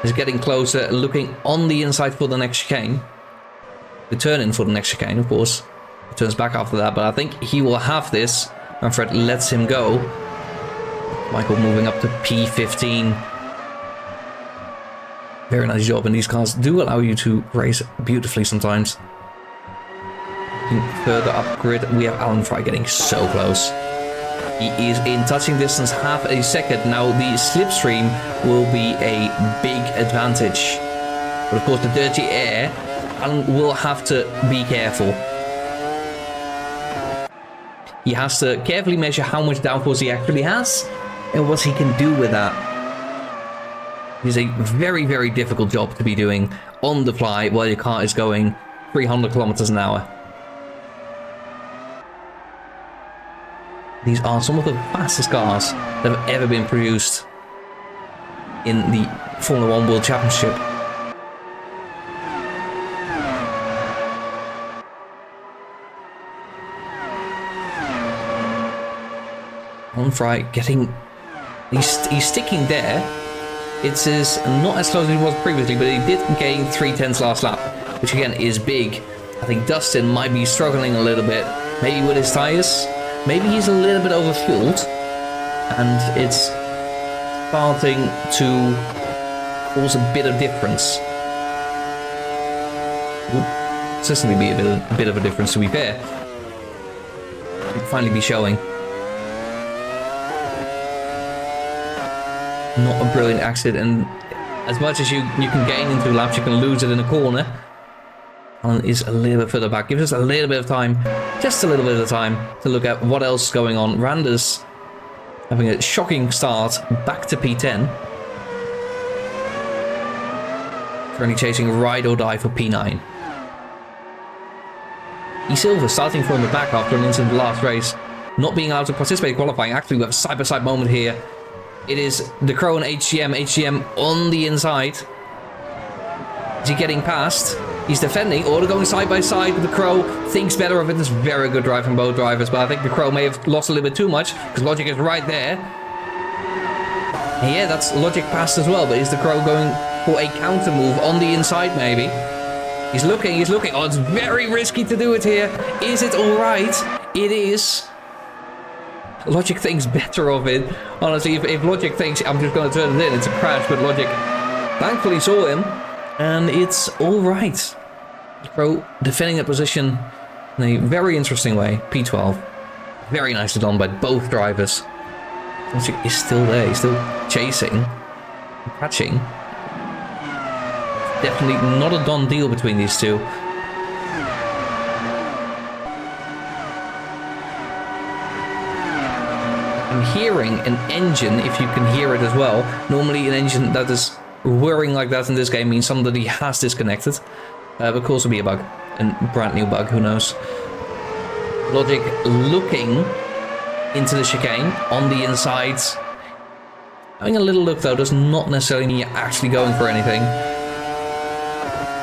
Is getting closer, looking on the inside for the next chicane. The turn in for the next chicane, of course. He turns back after that, but I think he will have this. Manfred lets him go. Michael moving up to P15. Very nice job, and these cars do allow you to race beautifully sometimes. Further up grid, we have Alan Prix getting so close. He is in touching distance half a second. Now the slipstream will be a big advantage. But of course the dirty air, Alan will have to be careful. He has to carefully measure how much downforce he actually has and what he can do with that. It's a very, very difficult job to be doing on the fly while your car is going 300 kilometers an hour. These are some of the fastest cars that have ever been produced in the Formula 1 World Championship. Alan Prix getting... He's sticking there. It's not as close as it was previously, but he did gain 3/10 last lap, which again is big. I think Dustin might be struggling a little bit, maybe with his tyres. Maybe he's a little bit overfueled, and it's starting to cause a bit of difference. Would certainly be a bit of a difference, to be fair. It'll finally be showing. Not a brilliant exit, and as much as you can gain in 2 laps, you can lose it in a corner. Alan is a little bit further back. Gives us a little bit of time, just a little bit of time, to look at what else is going on. Randers having a shocking start, back to P10. Currently chasing ride or die for P9. E Silver starting from the back after an incident last race, not being allowed to participate in qualifying. Actually, we have a side-by-side moment here. It is the Crow and HGM. HGM on the inside. Is he getting past? He's defending, or they're going side by side. The Crow thinks better of it. It's very good drive from both drivers, but I think the Crow may have lost a little bit too much because Logic is right there. And yeah, that's Logic passed as well, but is the Crow going for a counter move on the inside maybe? He's looking, he's looking. Oh, it's very risky to do it here. Is it all right? It is. Logic thinks better of it. Honestly, if Logic thinks I'm just going to turn it in, it's a crash, but Logic thankfully saw him. And it's all right. Crow defending that position in a very interesting way. P12. Very nicely done by both drivers. Logic is still there. He's still chasing. Catching. Definitely not a done deal between these two. I'm hearing an engine, if you can hear it as well. Normally an engine that is whirring like that in this game means somebody has disconnected. But of course it'll be a bug. A brand new bug, who knows. Logic looking into the chicane on the inside. Having a little look though, does not necessarily mean you're actually going for anything.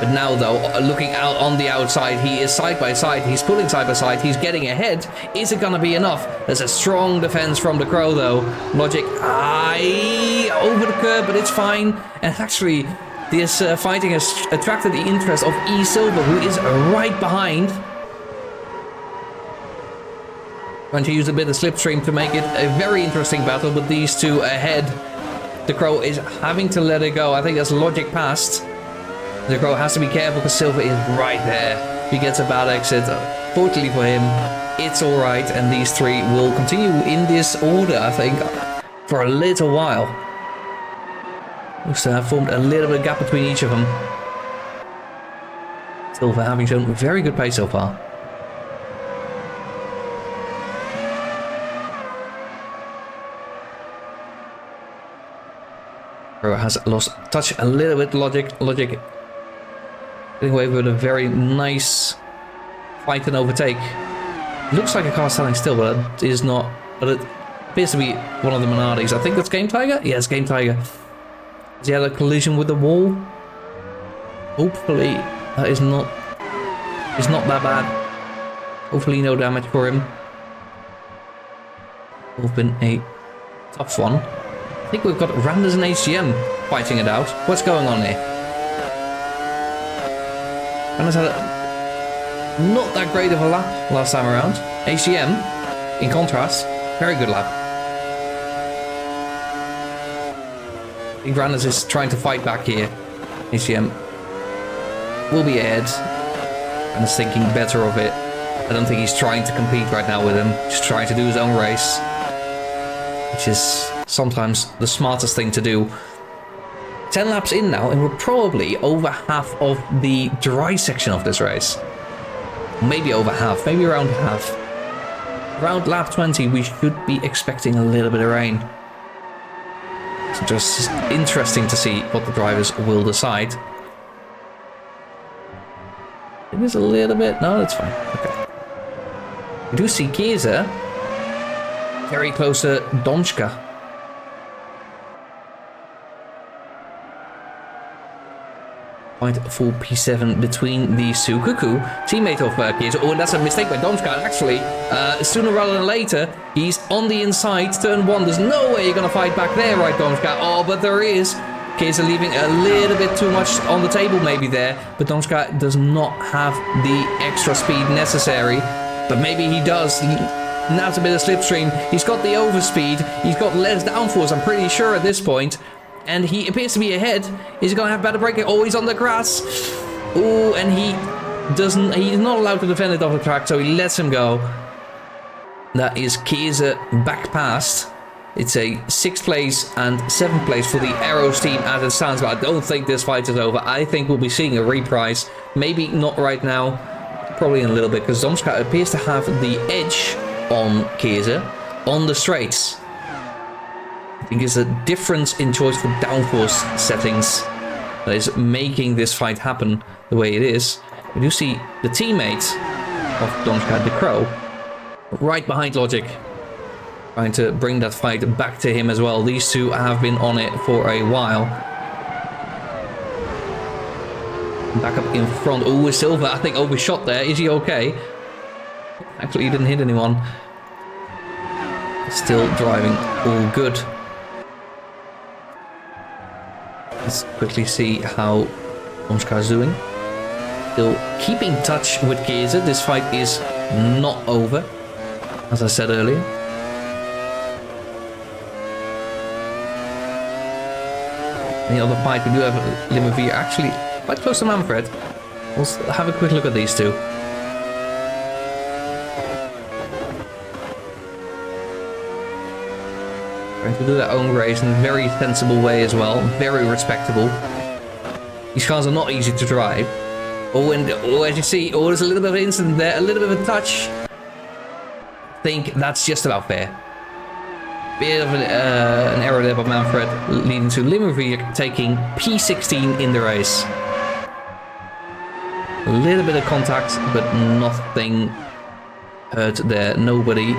But now though, looking out on the outside, he is side by side, he's pulling side by side, he's getting ahead. Is it gonna be enough? There's a strong defense from the Crow though. Logic, over the curb, but it's fine. And actually, this fighting has attracted the interest of E Silver, who is right behind. Trying to use a bit of slipstream to make it a very interesting battle, but these two ahead. The Crow is having to let it go. I think that's Logic past. The Crow has to be careful because Silver is right there. He gets a bad exit. Fortunately for him, it's alright. And these three will continue in this order, I think, for a little while. Looks to have formed a little bit of gap between each of them. Silver having shown very good pace so far. Crow has lost touch a little bit. Logic getting away with a very nice fight and overtake. Looks like a car standing still, but it is not. But it appears to be one of the Minardis. I think that's Game Tiger? Yes, Game Tiger. Has he had a collision with the wall? Hopefully that is not that bad. Hopefully no damage for him. It would have been a tough one. I think we've got Randers and HGM fighting it out. What's going on here? Randers had not that great of a lap last time around. HGM, in contrast, very good lap. I think Randers is trying to fight back here. HGM will be ahead. Randers thinking better of it. I don't think he's trying to compete right now with him. Just trying to do his own race. Which is sometimes the smartest thing to do. 10 laps in now, and we're probably over half of the dry section of this race. Maybe over half, maybe around half. Around lap 20, we should be expecting a little bit of rain. So just interesting to see what the drivers will decide. It is a little bit... No, that's fine. Okay. We do see Kaiser very close to Donska. Fight for P7 between these two. Cuckoo, teammate of Kaiser. Oh, and that's a mistake by Donska, actually. Sooner rather than later, he's on the inside, turn one. There's no way you're going to fight back there, right, Donska? Oh, but there is. Kaiser leaving a little bit too much on the table maybe there. But Donska does not have the extra speed necessary. But maybe he does. Now it's a bit of slipstream. He's got the overspeed. Not less downforce, I'm pretty sure at this point. And he appears to be ahead. Is he going to have better braking? Oh, he's on the grass. Oh, and he's not allowed to defend it off the track, so he lets him go. That is Kaiser back past. It's a 6th place and 7th place for the Arrows team as it stands, but I don't think this fight is over. I think we'll be seeing a reprise. Maybe not right now. Probably in a little bit, because Donska appears to have the edge on Kaiser on the straights. I think it's a difference in choice for downforce settings that is making this fight happen the way it is. We do see the teammate of Donska, the Crow, right behind Logic, trying to bring that fight back to him as well. These two have been on it for a while. Back up in front. Oh, Silver, I think, overshot there. Is he okay? Actually, he didn't hit anyone. Still driving all good. Let's quickly see how Donska is doing. Still keeping touch with Kaiser. This fight is not over, as I said earlier. The other fight, we do have Limavir actually quite close to Manfred. Let's have a quick look at these two. Trying to do their own race in a very sensible way as well. Very respectable. These cars are not easy to drive. Oh, and as you see, there's a little bit of an incident there. A little bit of a touch. I think that's just about fair. Bit of an error there by Manfred, leading to Limavir taking P16 in the race. A little bit of contact, but nothing hurt there. Nobody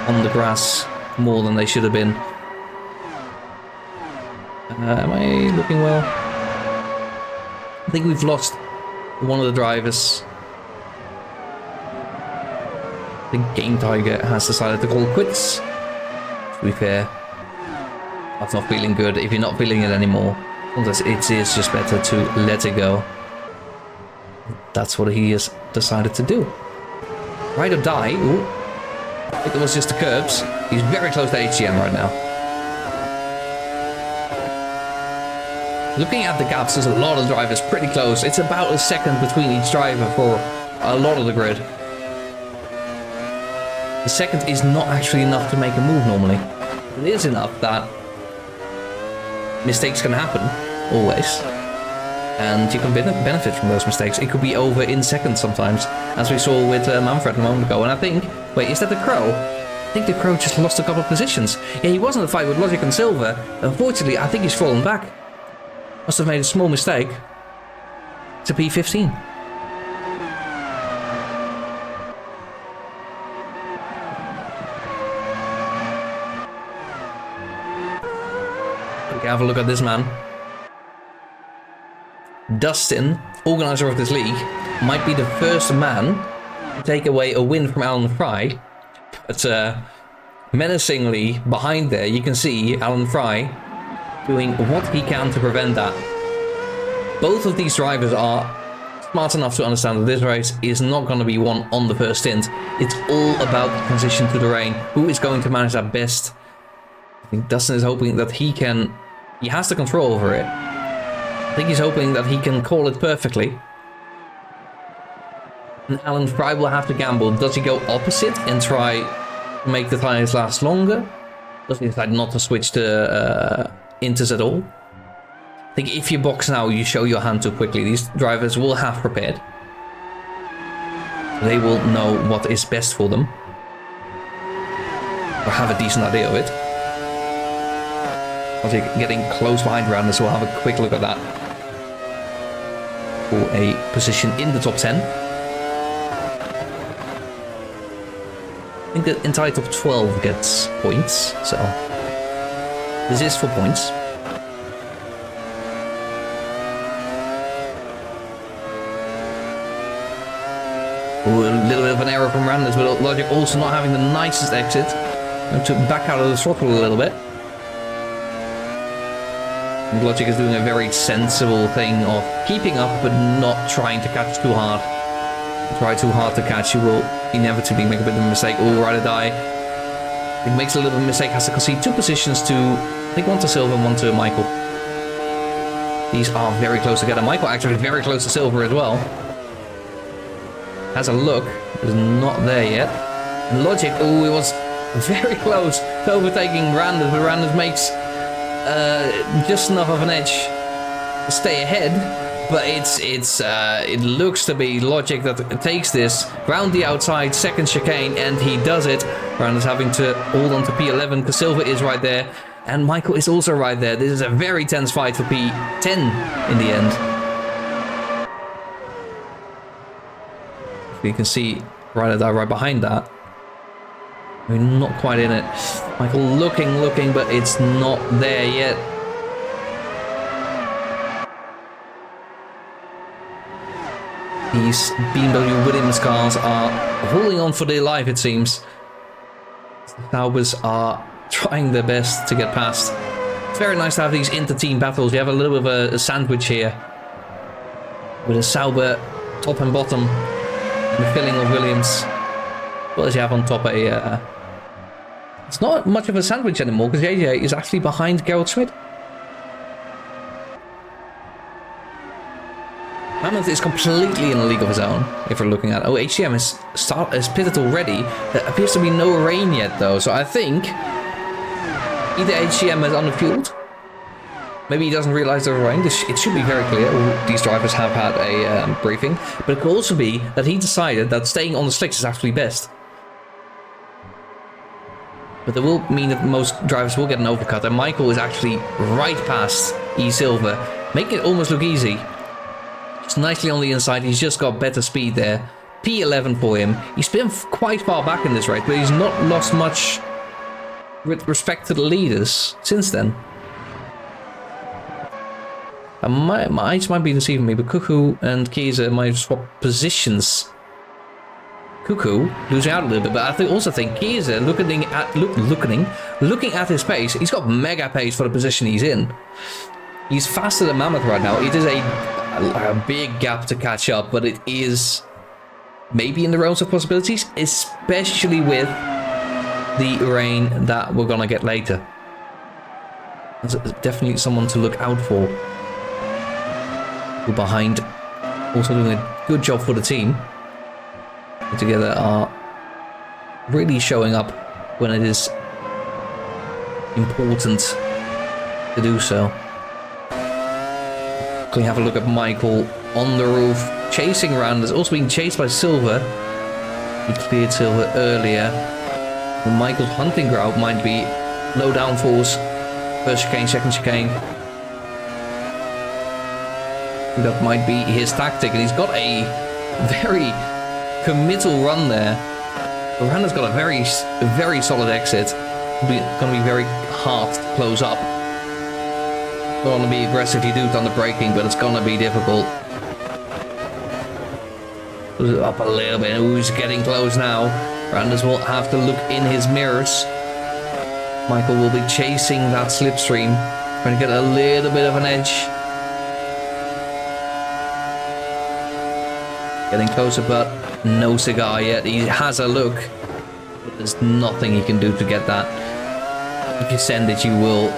on the grass more than they should have been. Am I looking well? I think we've lost one of the drivers. I think Game Tiger has decided to call quits. To be fair, that's not feeling good. If you're not feeling it anymore, sometimes it is just better to let it go. That's what he has decided to do. Ride or die. Ooh. I think it was just the curbs. He's very close to HCM right now. Looking at the gaps, there's a lot of drivers pretty close. It's about a second between each driver for a lot of the grid. The second is not actually enough to make a move normally. It is enough that mistakes can happen, always. And you can benefit from those mistakes. It could be over in seconds sometimes, as we saw with Manfred a moment ago. And I think, wait, is that the Crow? I think the Crow just lost a couple of positions. Yeah, he was in the fight with Logic and Silver. Unfortunately, I think he's fallen back. Must have made a small mistake. It's a P15. Okay, have a look at this man. Dustin, organizer of this league, might be the first man to take away a win from Alan Fry. But menacingly behind there, you can see Alan Fry doing what he can to prevent that. Both of these drivers are smart enough to understand that this race is not going to be won on the first stint. It's all about the transition to the rain. Who is going to manage that best? I think Dustin is hoping that he has the control over it. I think he's hoping that he can call it perfectly. And Alan Fry will have to gamble. Does he go opposite and try to make the tires last longer? Does he decide not to switch to inters at all? I think if you box now, you show your hand too quickly. These drivers will have prepared. They will know what is best for them. Or have a decent idea of it. Getting close behind Randers, we'll have a quick look at that. For a position in the top 10. I think the entire top 12 gets points, so this is for points. Ooh, a little bit of an error from Randers, but Logic also not having the nicest exit. And to back out of the throttle a little bit. And Logic is doing a very sensible thing of keeping up, but not trying to catch too hard. If you try too hard to catch, you will inevitably make a bit of a mistake. Ooh, ride or die. He makes a little bit of a mistake, has to concede 2 positions to, I think, 1 to Silver and 1 to Michael. These are very close together. Michael actually very close to Silver as well. Has a look, is not there yet. And Logic, oh, it was very close to overtaking Randers, but Randers makes just enough of an edge to stay ahead. But it looks to be Logic that takes this round the outside, second chicane, and he does it. Randers having to hold on to P11 because Silver is right there, and Michael is also right there. This is a very tense fight for P10 in the end. You can see right behind that. We're not quite in it. Michael looking, but it's not there yet. These BMW Williams cars are holding on for dear life, it seems. The Saubers are trying their best to get past. It's very nice to have these inter-team battles. You have a little bit of a sandwich here. With a Sauber top and bottom. And the filling of Williams. As well as you have on top a... It's not much of a sandwich anymore because JJ is actually behind Gerald Schmidt. Mammoth is completely in a league of his own, if we're looking at... Oh, HCM is pitted already. There appears to be no rain yet, though, so I think either HCM is underfueled. Maybe he doesn't realize there's rain. It should be very clear. These drivers have had a briefing. But it could also be that he decided that staying on the slicks is actually best. But that will mean that most drivers will get an overcut, and Michael is actually right past E Silver, making it almost look easy. It's nicely on the inside. He's just got better speed there. P11 for him. He's been quite far back in this race, but he's not lost much with respect to the leaders since then. My eyes might be deceiving me, but Cuckoo and Kiesa might swap positions. Cuckoo losing out a little bit, but I also think Kiesa looking at his pace, he's got mega pace for the position he's in. He's faster than Mammoth right now. It is a big gap to catch up, but it is maybe in the realms of possibilities, especially with the rain that we're gonna get later. That's definitely someone to look out for. We're behind, also doing a good job for the team. Together are really showing up when it is important to do so. Can we have a look at Michael on the roof, chasing around. There's also being chased by Silver. He cleared Silver earlier. Well, Michael's hunting ground might be low downforce. First chicane, second chicane. That might be his tactic, and he's got a very committal run there. Miranda's got a very solid exit. It's going to be very hard to close up. Going to be aggressively do on the braking, but it's going to be difficult. Up a little bit. Who's getting close now? Miranda's will have to look in his mirrors. Michael will be chasing that slipstream, trying to get a little bit of an edge. Getting closer, but no cigar yet. He has a look, but there's nothing he can do to get that. If you send it, you will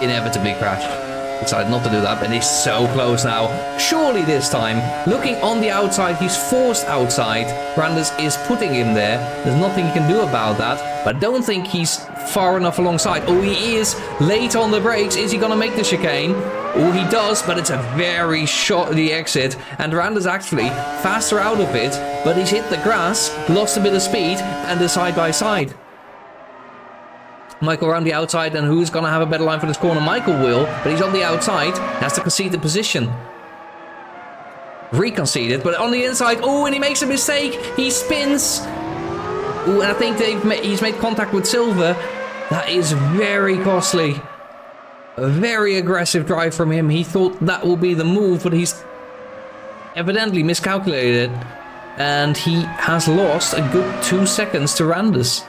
inevitably crash. Decided not to do that, but he's so close now. Surely this time, looking on the outside, he's forced outside. Brandes is putting him there. There's nothing he can do about that, but I don't think he's far enough alongside. Oh, he is late on the brakes. Is he going to make the chicane? Oh, he does, but it's a very shorty exit, and Randa's actually faster out of it, but he's hit the grass, lost a bit of speed, and is side by side. Michael around the outside, and who's going to have a better line for this corner? Michael will, but he's on the outside, has to concede the position. Reconceded, but on the inside, oh, and he makes a mistake, he spins. Oh, and I think he's made contact with Silver. That is very costly. A very aggressive drive from him. He thought that will be the move, but he's evidently miscalculated. And he has lost a good 2 seconds to Randes.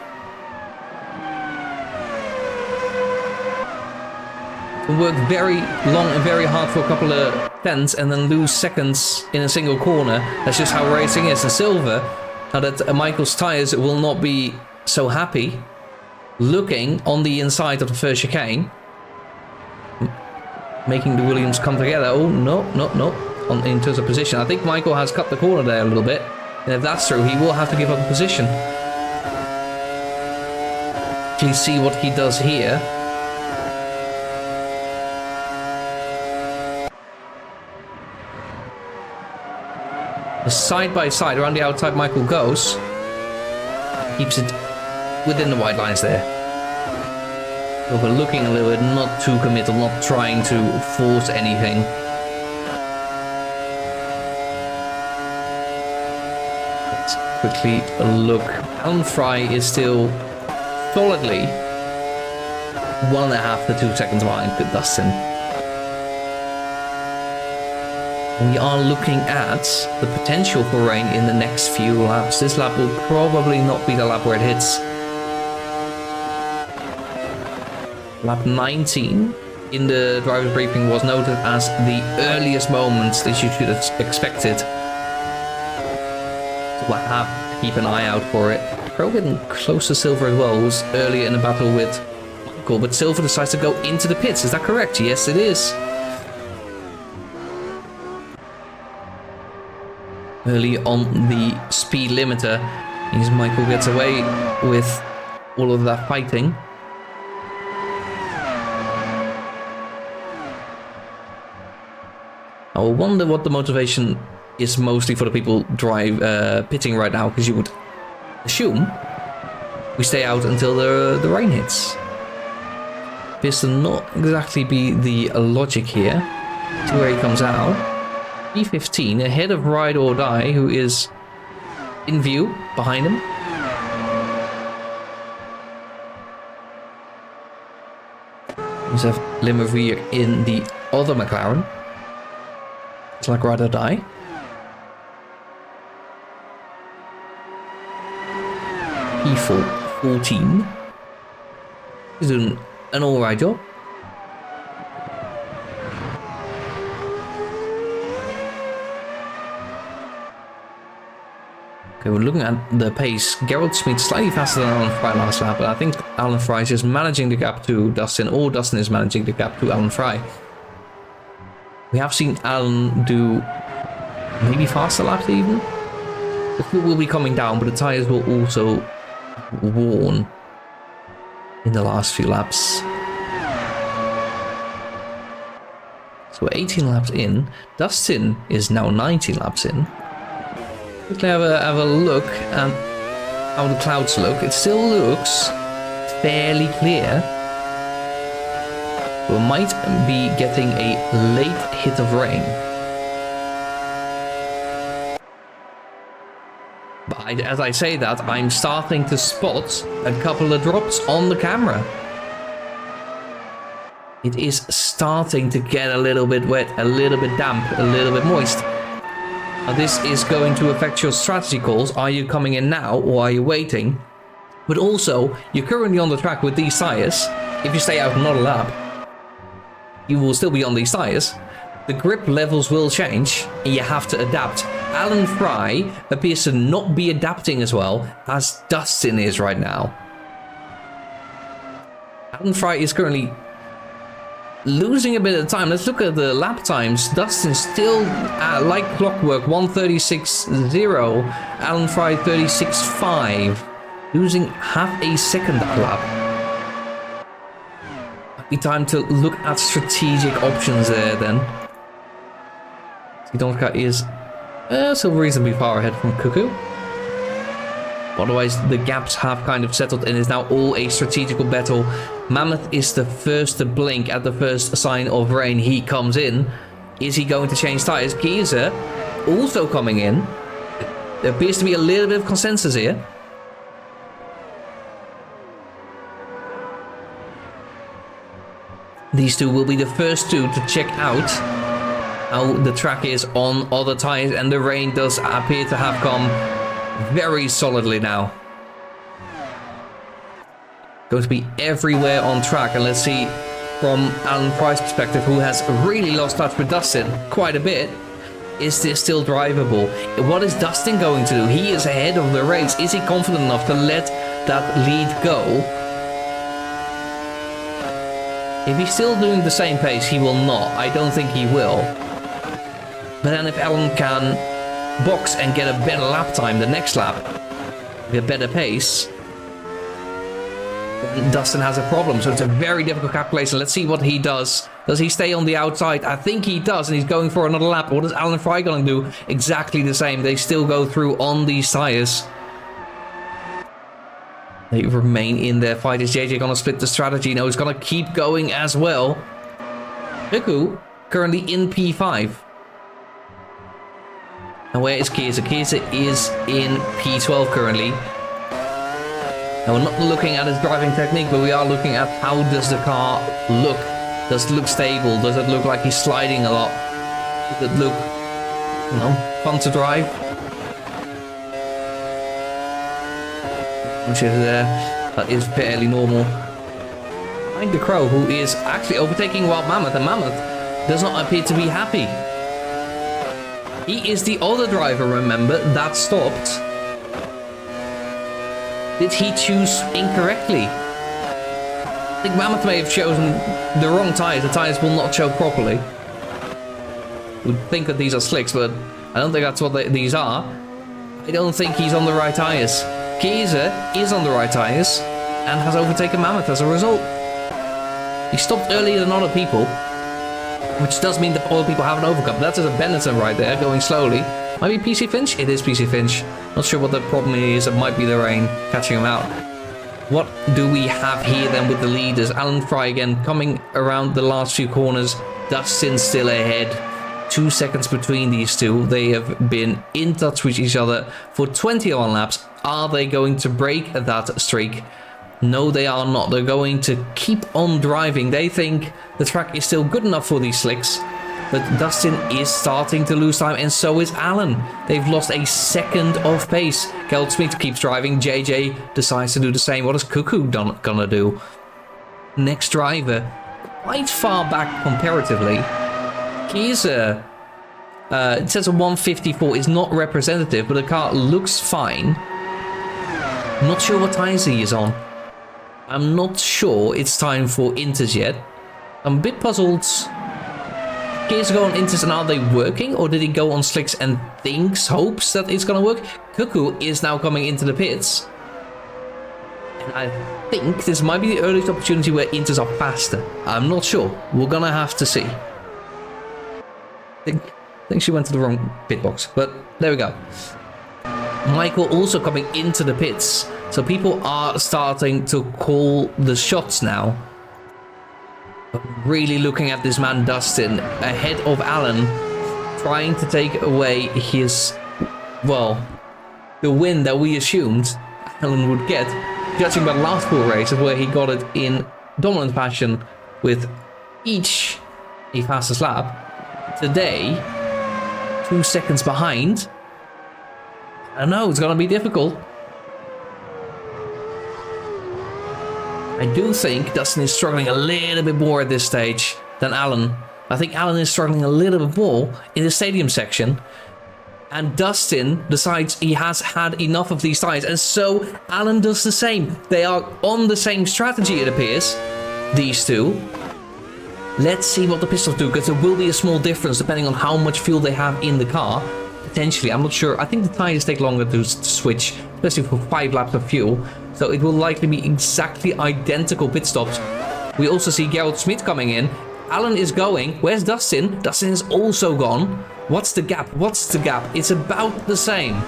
Work very long and very hard for a couple of tenths and then lose seconds in a single corner. That's just how racing is. And Silver, now that Michael's tyres will not be so happy, looking on the inside of the first chicane. Making the Williams come together. Oh, no. In terms of position. I think Michael has cut the corner there a little bit. And if that's true, he will have to give up a position. Please see what he does here. Side by side, around the outside Michael goes. Keeps it within the white lines there. Overlooking a little bit, not too committal, not trying to force anything. Let's quickly look. Alan Fry is still solidly 1.5 to 2 seconds behind Dustin. We are looking at the potential for rain in the next few laps. This lap will probably not be the lap where it hits. Lap 19 in the driver's briefing was noted as the earliest moments that you should have expected. So we'll have to keep an eye out for it. Pro getting close to Silver as well, who's earlier in the battle with Michael, but Silver decides to go into the pits. Is that correct? Yes, it is. Early on the speed limiter, as Michael gets away with all of that fighting. I wonder what the motivation is mostly for the people pitting right now, because you would assume we stay out until the rain hits. Appears to not exactly be the logic here. See where he comes out. P15 ahead of Ride or Die, who is in view behind him. We have Limmerveer in the other McLaren. It's like ride or die. P14. He's doing an alright job. Okay, we're looking at the pace. Gerald Smith slightly faster than Alan Fry last lap, but I think Alan Fry is just managing the gap to Dustin, or Dustin is managing the gap to Alan Fry. We have seen Alan do maybe faster laps even. The fuel will be coming down, but the tires will also worn in the last few laps. So 18 laps in. Dustin is now 19 laps in. Quickly have a look at how the clouds look. It still looks fairly clear. We might be getting a late hit of rain. But as I say that, I'm starting to spot a couple of drops on the camera. It is starting to get a little bit wet, a little bit damp, a little bit moist. Now this is going to affect your strategy calls. Are you coming in now or are you waiting? But also, you're currently on the track with these tires. If you stay out another lap, you will still be on these tires. The grip levels will change and you have to adapt. Alan Fry appears to not be adapting as well as Dustin is right now. Alan Fry is currently losing a bit of time. Let's look at the lap times. Dustin still like clockwork 1:36.0. Alan Fry 36.5. Losing half a second a lap. Might be time to look at strategic options there then. Sidonka is still reasonably far ahead from Cuckoo. Otherwise, the gaps have kind of settled and is now all a strategical battle. Mammoth is the first to blink at the first sign of rain. He comes in. Is he going to change tires? Kieser also coming in. There appears to be a little bit of consensus here. These two will be the first two to check out how the track is on other tires, and the rain does appear to have come very solidly now. Going to be everywhere on track, and let's see from Alan Fry's perspective, who has really lost touch with Dustin quite a bit. Is this still drivable? What is Dustin going to do? He is ahead of the race. Is he confident enough to let that lead go? If he's still doing the same pace, he will not. I don't think he will. But then if Alan can box and get a better lap time the next lap, with a better pace, then Dustin has a problem. So it's a very difficult calculation. Let's see what he does. Does he stay on the outside? I think he does, and he's going for another lap. What is Alan Fry going to do? Exactly the same. They still go through on these tires. They remain in their fight. Is JJ going to split the strategy? No, he's going to keep going as well. Riku currently in P5. And where is Kieser? Kieser is in P12 currently. Now we're not looking at his driving technique, but we are looking at how does the car look? Does it look stable? Does it look like he's sliding a lot? Does it look, you know, fun to drive? Which is that is fairly normal. Behind the Crow, who is actually overtaking Wild Mammoth, and Mammoth does not appear to be happy. He is the other driver, remember, that stopped. Did he choose incorrectly? I think Mammoth may have chosen the wrong tires. The tires will not show properly. We'd think that these are slicks, but I don't think that's what these are. I don't think he's on the right tires. Kieser is on the right tires and has overtaken Mammoth as a result. He stopped earlier than other people, which does mean that other people haven't overcome. That's a Benetton right there, going slowly. Might be PC Finch? It is PC Finch. Not sure what the problem is. It might be the rain catching him out. What do we have here then with the leaders? Alan Fry again coming around the last few corners. Dustin still ahead. 2 seconds between these two. They have been in touch with each other for 21 laps. Are they going to break that streak? No, they are not. They're going to keep on driving. They think the track is still good enough for these slicks. But Dustin is starting to lose time, and so is Alan. They've lost a second of pace. Gerald Schmid keeps driving. JJ decides to do the same. What is Cuckoo gonna do? Next driver, quite far back comparatively. Kiese, it says a 154 is not representative, but the car looks fine. Not sure what tires he is on. I'm not sure it's time for Inters yet. I'm a bit puzzled. Kiese go on Inters, and are they working? Or did he go on slicks and hopes that it's gonna work? Cuckoo is now coming into the pits. And I think this might be the earliest opportunity where Inters are faster. I'm not sure. We're gonna have to see. I think she went to the wrong pit box, but there we go. Michael also coming into the pits. So people are starting to call the shots now. Really looking at this man Dustin ahead of Alan, trying to take away his, well, the win that we assumed Alan would get, judging by the last 4 races where he got it in dominant fashion with each a fastest lap. Today, 2 seconds behind. I don't know, it's gonna be difficult. I do think Dustin is struggling a little bit more at this stage than Alan. I think Alan is struggling a little bit more in the stadium section. And Dustin decides he has had enough of these tires. And so Alan does the same. They are on the same strategy, it appears. These two. Let's see what the pistols do, because there will be a small difference depending on how much fuel they have in the car. Potentially, I'm not sure. I think the tires take longer to switch, especially for 5 laps of fuel. So it will likely be exactly identical pit stops. We also see Gerald Schmid coming in. Alan is going. Where's Dustin? Dustin is also gone. What's the gap? What's the gap? It's about the same.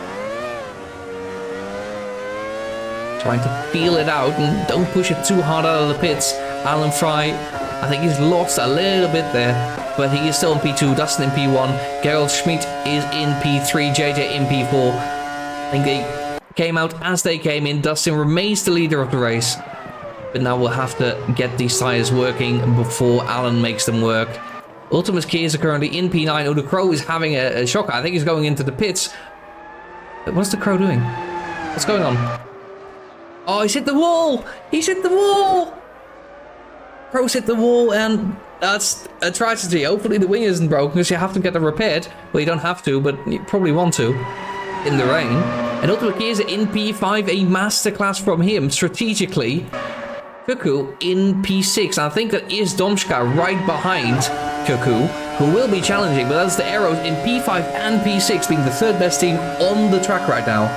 Trying to feel it out and don't push it too hard out of the pits. Alan Fry, I think he's lost a little bit there, but he is still in P2, Dustin in P1, Gerald Schmid is in P3, JJ in P4. I think they came out as they came in. Dustin remains the leader of the race, but now we'll have to get these tires working before Alan makes them work. Ultimus Kiese are currently in P9. Oh, the Crow is having a shocker. I think he's going into the pits. What's the Crow doing? What's going on? Oh, he's hit the wall! He's hit the wall! Crow's hit the wall, and that's a tragedy. Hopefully the wing isn't broken, because you have to get it repaired. Well, you don't have to, but you probably want to. In the rain. And Ultimate Kiese in P5, a masterclass from him strategically. Cuckoo in P6. I think that is Domschka right behind Cuckoo, who will be challenging, but that's the Arrows in P5 and P6 being the third best team on the track right now.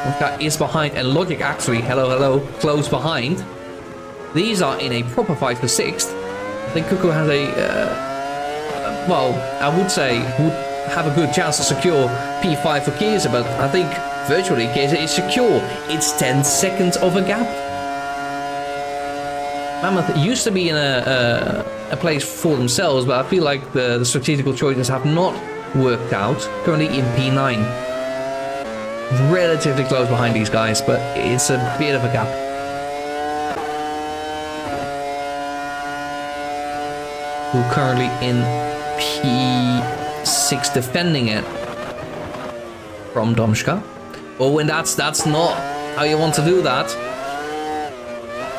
Domschka is behind, and Logic actually, hello, close behind. These are in a proper fight for 6th. I think Cuckoo has a, well, I would say, would have a good chance to secure P5 for Kiese, but I think virtually Kiese is secure. It's 10 seconds of a gap. Mammoth used to be in a place for themselves, but I feel like the strategical choices have not worked out. Currently in P9. Relatively close behind these guys, but it's a bit of a gap. Who currently in P6 defending it from Domschka. Oh, and that's not how you want to do that.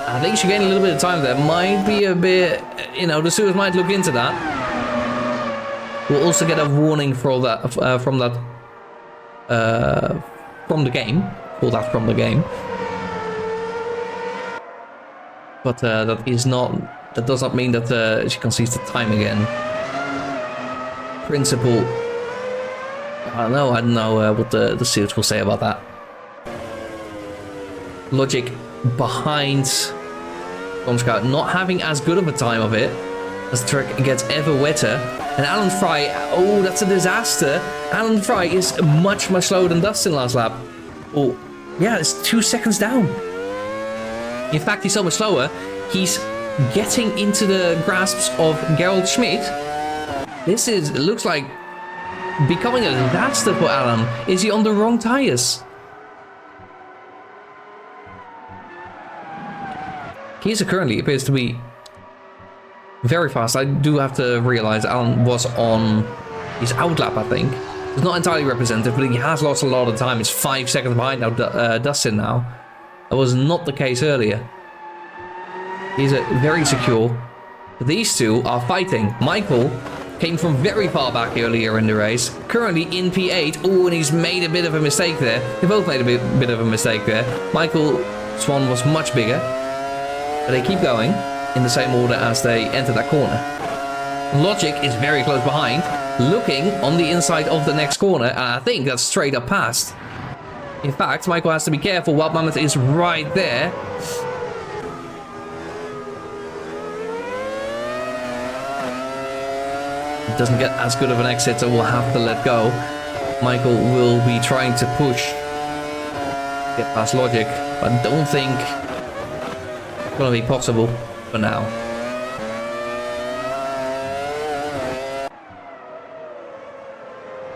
I think she gained a little bit of time there. Might be a bit, you know, the stewards might look into that. We'll also get a warning for that from the game. Call that from the game. But that is not. That does not mean that she concedes the time again. Principle. I don't know what the stewards will say about that. Logic behind Domschka, not having as good of a time of it as the track gets ever wetter. And Alan Fry, oh, that's a disaster. Alan Fry is much slower than Dustin last lap. Oh, yeah, it's 2 seconds down. In fact, he's so much slower, he's getting into the grasps of Gerald Schmid. It looks like becoming a disaster for Alan. Is he on the wrong tires? Kiesa currently appears to be very fast. I do have to realize Alan was on his outlap, I think. It's not entirely representative, but he has lost a lot of time. It's 5 seconds behind now, Dustin now. That was not the case earlier. He's very secure. These two are fighting. Michael came from very far back earlier in the race. Currently in P8. Oh, and he's made a bit of a mistake there. They both made a bit of a mistake there. Michael Swan was much bigger. But they keep going in the same order as they enter that corner. Logic is very close behind, looking on the inside of the next corner, and I think that's straight up past. In fact, Michael has to be careful. Wild Mammoth is right there. It doesn't get as good of an exit, so we'll have to let go. Michael will be trying to push, get past Logic, but I don't think it's going to be possible for now.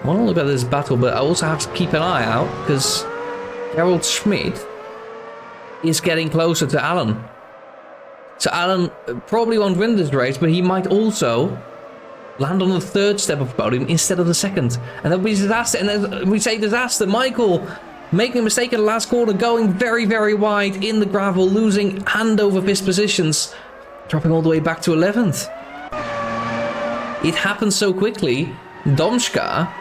I want to look at this battle, but I also have to keep an eye out because Gerald Schmidt is getting closer to Alan. So Alan probably won't win this race, but he might also land on the third step of the podium instead of the second. And that would be a disaster. And then we say disaster. Michael making a mistake in the last corner, going very, very wide in the gravel, losing hand over fist positions, dropping all the way back to 11th. It happened so quickly. Domska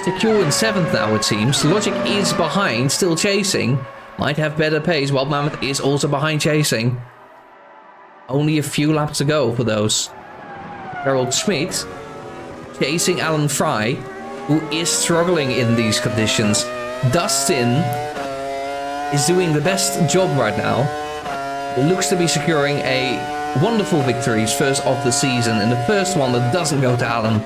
secure in 7th now, it seems. Logic is behind, still chasing. Might have better pace. Wild Mammoth is also behind, chasing. Only a few laps to go for those. Harold Schmidt chasing Alan Fry, who is struggling in these conditions. Dustin is doing the best job right now. Looks to be securing a wonderful victory, his first of the season, and the first one that doesn't go to Alan.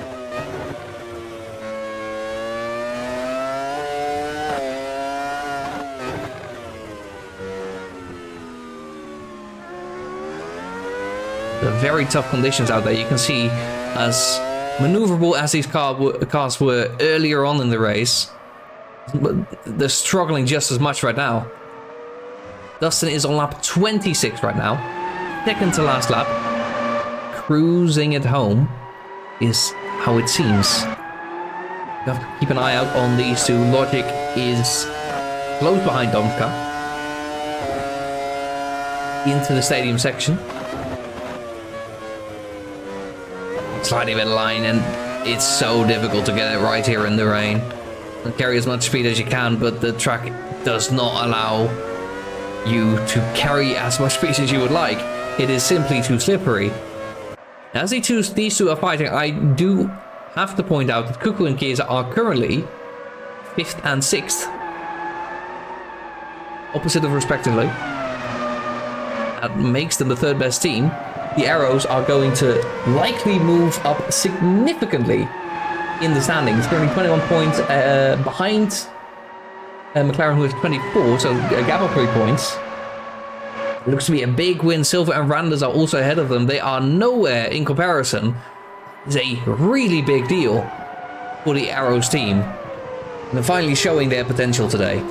Very tough conditions out there. You can see as maneuverable as these cars were earlier on in the race, but they're struggling just as much right now. Dustin is on lap 26 right now, second to last lap. Cruising it home is how it seems. You have to keep an eye out on these two. Logic is close behind Domka into the stadium section. Sliding bit line, and it's so difficult to get it right here in the rain. Carry as much speed as you can, but the track does not allow you to carry as much speed as you would like. It is simply too slippery. As these two are fighting, I do have to point out that Kuku and Kiesa are currently 5th and 6th. Opposite of respectively. That makes them the third best team. The arrows are going to likely move up significantly in the standings. Currently 21 points behind McLaren, who is 24, so a gap of 3 points. Looks to be a big win. Silver and Randers are also ahead of them. They are nowhere in comparison. It's a really big deal for the Arrows team. And they're finally showing their potential today.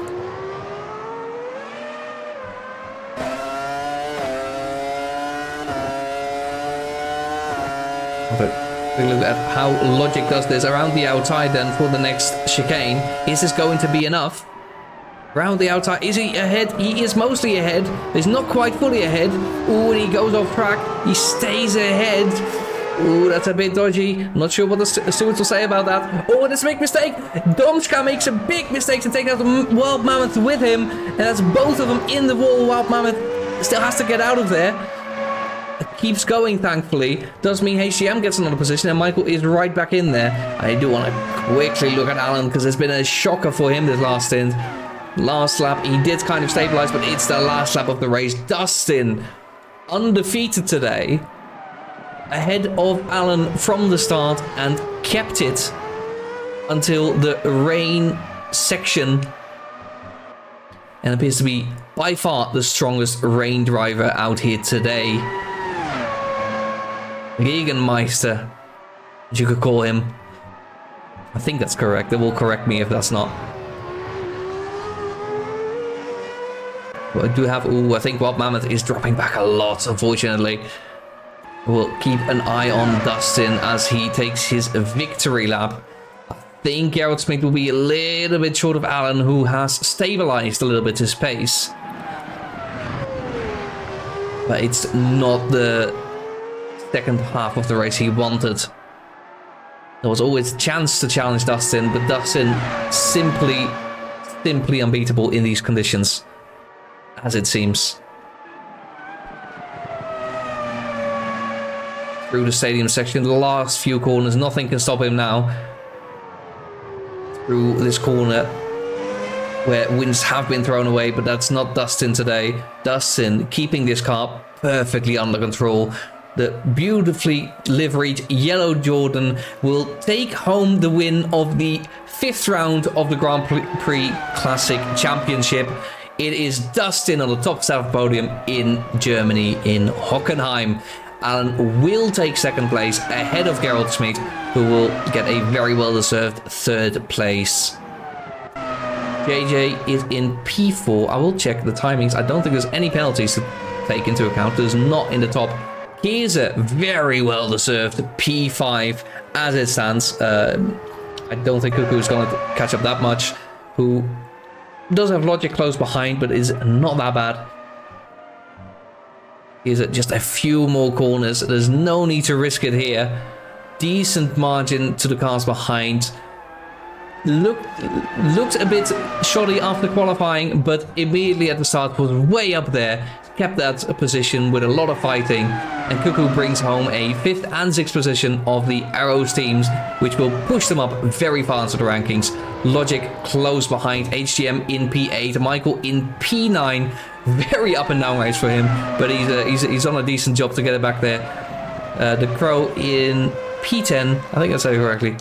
Look at how Logic does this around the outside then for the next chicane. Is this going to be enough? Around the outside, is he ahead? He is mostly ahead. He's not quite fully ahead. Ooh, and he goes off track. He stays ahead. Ooh, that's a bit dodgy. Not sure what the stewards will say about that. Oh, that's a big mistake. Domska makes a big mistake to take out the Wild Mammoth with him. And that's both of them in the wall. Wild Mammoth still has to get out of there. Keeps going, thankfully. Does mean HCM gets another position, and Michael is right back in there. I do want to quickly look at Alan, because there's been a shocker for him this last stint. Last lap, he did kind of stabilize, but it's the last lap of the race. Dustin, undefeated today, ahead of Alan from the start, and kept it until the rain section, and appears to be by far the strongest rain driver out here today. Gegenmeister You could call him. I think that's correct. They will correct me if that's not. But I do have... Ooh, I think Wild Mammoth is dropping back a lot, unfortunately. We'll keep an eye on Dustin as he takes his victory lap. I think Gerald Smith will be a little bit short of Alan, who has stabilized a little bit his pace. But it's not the second half of the race he wanted. There was always a chance to challenge Dustin, but Dustin simply unbeatable in these conditions, as it seems. Through the stadium section, the last few corners, nothing can stop him now. Through this corner, where winds have been thrown away, but that's not Dustin today. Dustin keeping this car perfectly under control. The beautifully liveried yellow Jordan will take home the win of the 5th round of the Grand Prix Classic Championship. It is Dustin on the top side of the podium in Germany, in Hockenheim. Alan will take 2nd place ahead of Gerald Schmid, who will get a very well-deserved 3rd place. JJ is in P4. I will check the timings. I don't think there's any penalties to take into account. There's not in the top. Here's a very well-deserved P5 as it stands. I don't think Cuckoo is going to catch up that much. Who does have Logic close behind, but is not that bad. Here's just a few more corners. There's no need to risk it here. Decent margin to the cars behind. Looked a bit shoddy after qualifying, but immediately at the start was way up there. Kept that position with a lot of fighting, and Cuckoo brings home a 5th and 6th position of the Arrows teams, which will push them up very far into the rankings. Logic close behind, HGM in P8, Michael in P9. Very up and down race for him, but he's on a decent job to get it back there. The Crow in P10, I think I said it correctly.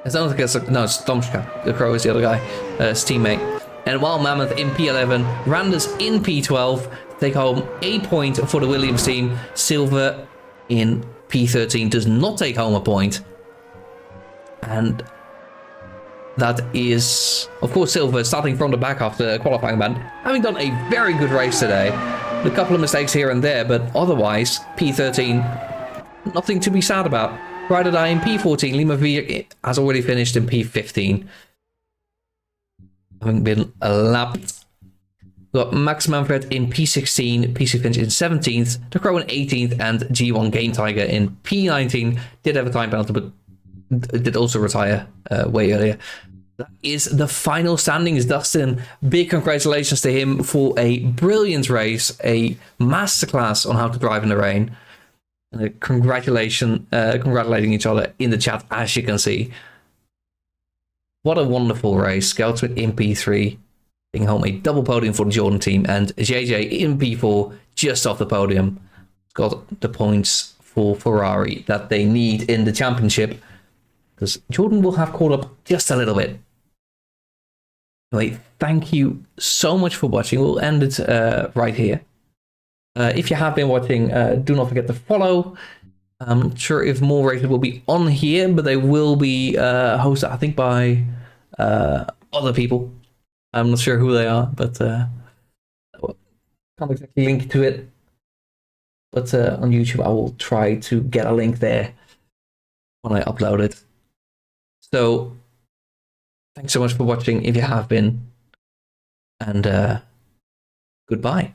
I don't think it's no, it's Tomska. The Crow is the other guy, his teammate. And Wild Mammoth in P11, Randers in P12, take home a point for the Williams team. Silver in P13 does not take home a point. And that is, of course, Silver starting from the back after qualifying ban, having done a very good race today. A couple of mistakes here and there, but otherwise, P13, nothing to be sad about. Ride or Die in P14, Lima V has already finished in P15. Having been lapped. We've got Max Manfred in P16, PC Finch in 17th, The Crow in 18th, and G1 Game Tiger in P19. Did have a time penalty, but did also retire way earlier. That is the final standings, Dustin. Big congratulations to him for a brilliant race, a masterclass on how to drive in the rain. And congratulating each other in the chat, as you can see. What a wonderful race. Skeltsmith in P3, taking home a double podium for the Jordan team, and JJ in P4, just off the podium. Got the points for Ferrari that they need in the championship, because Jordan will have caught up just a little bit. Anyway, thank you so much for watching. We'll end it right here. If you have been watching, do not forget to follow. I'm not sure if more races will be on here, but they will be hosted, I think, by other people. I'm not sure who they are, but can't exactly link to it. But on YouTube, I will try to get a link there when I upload it. So, thanks so much for watching if you have been, and goodbye.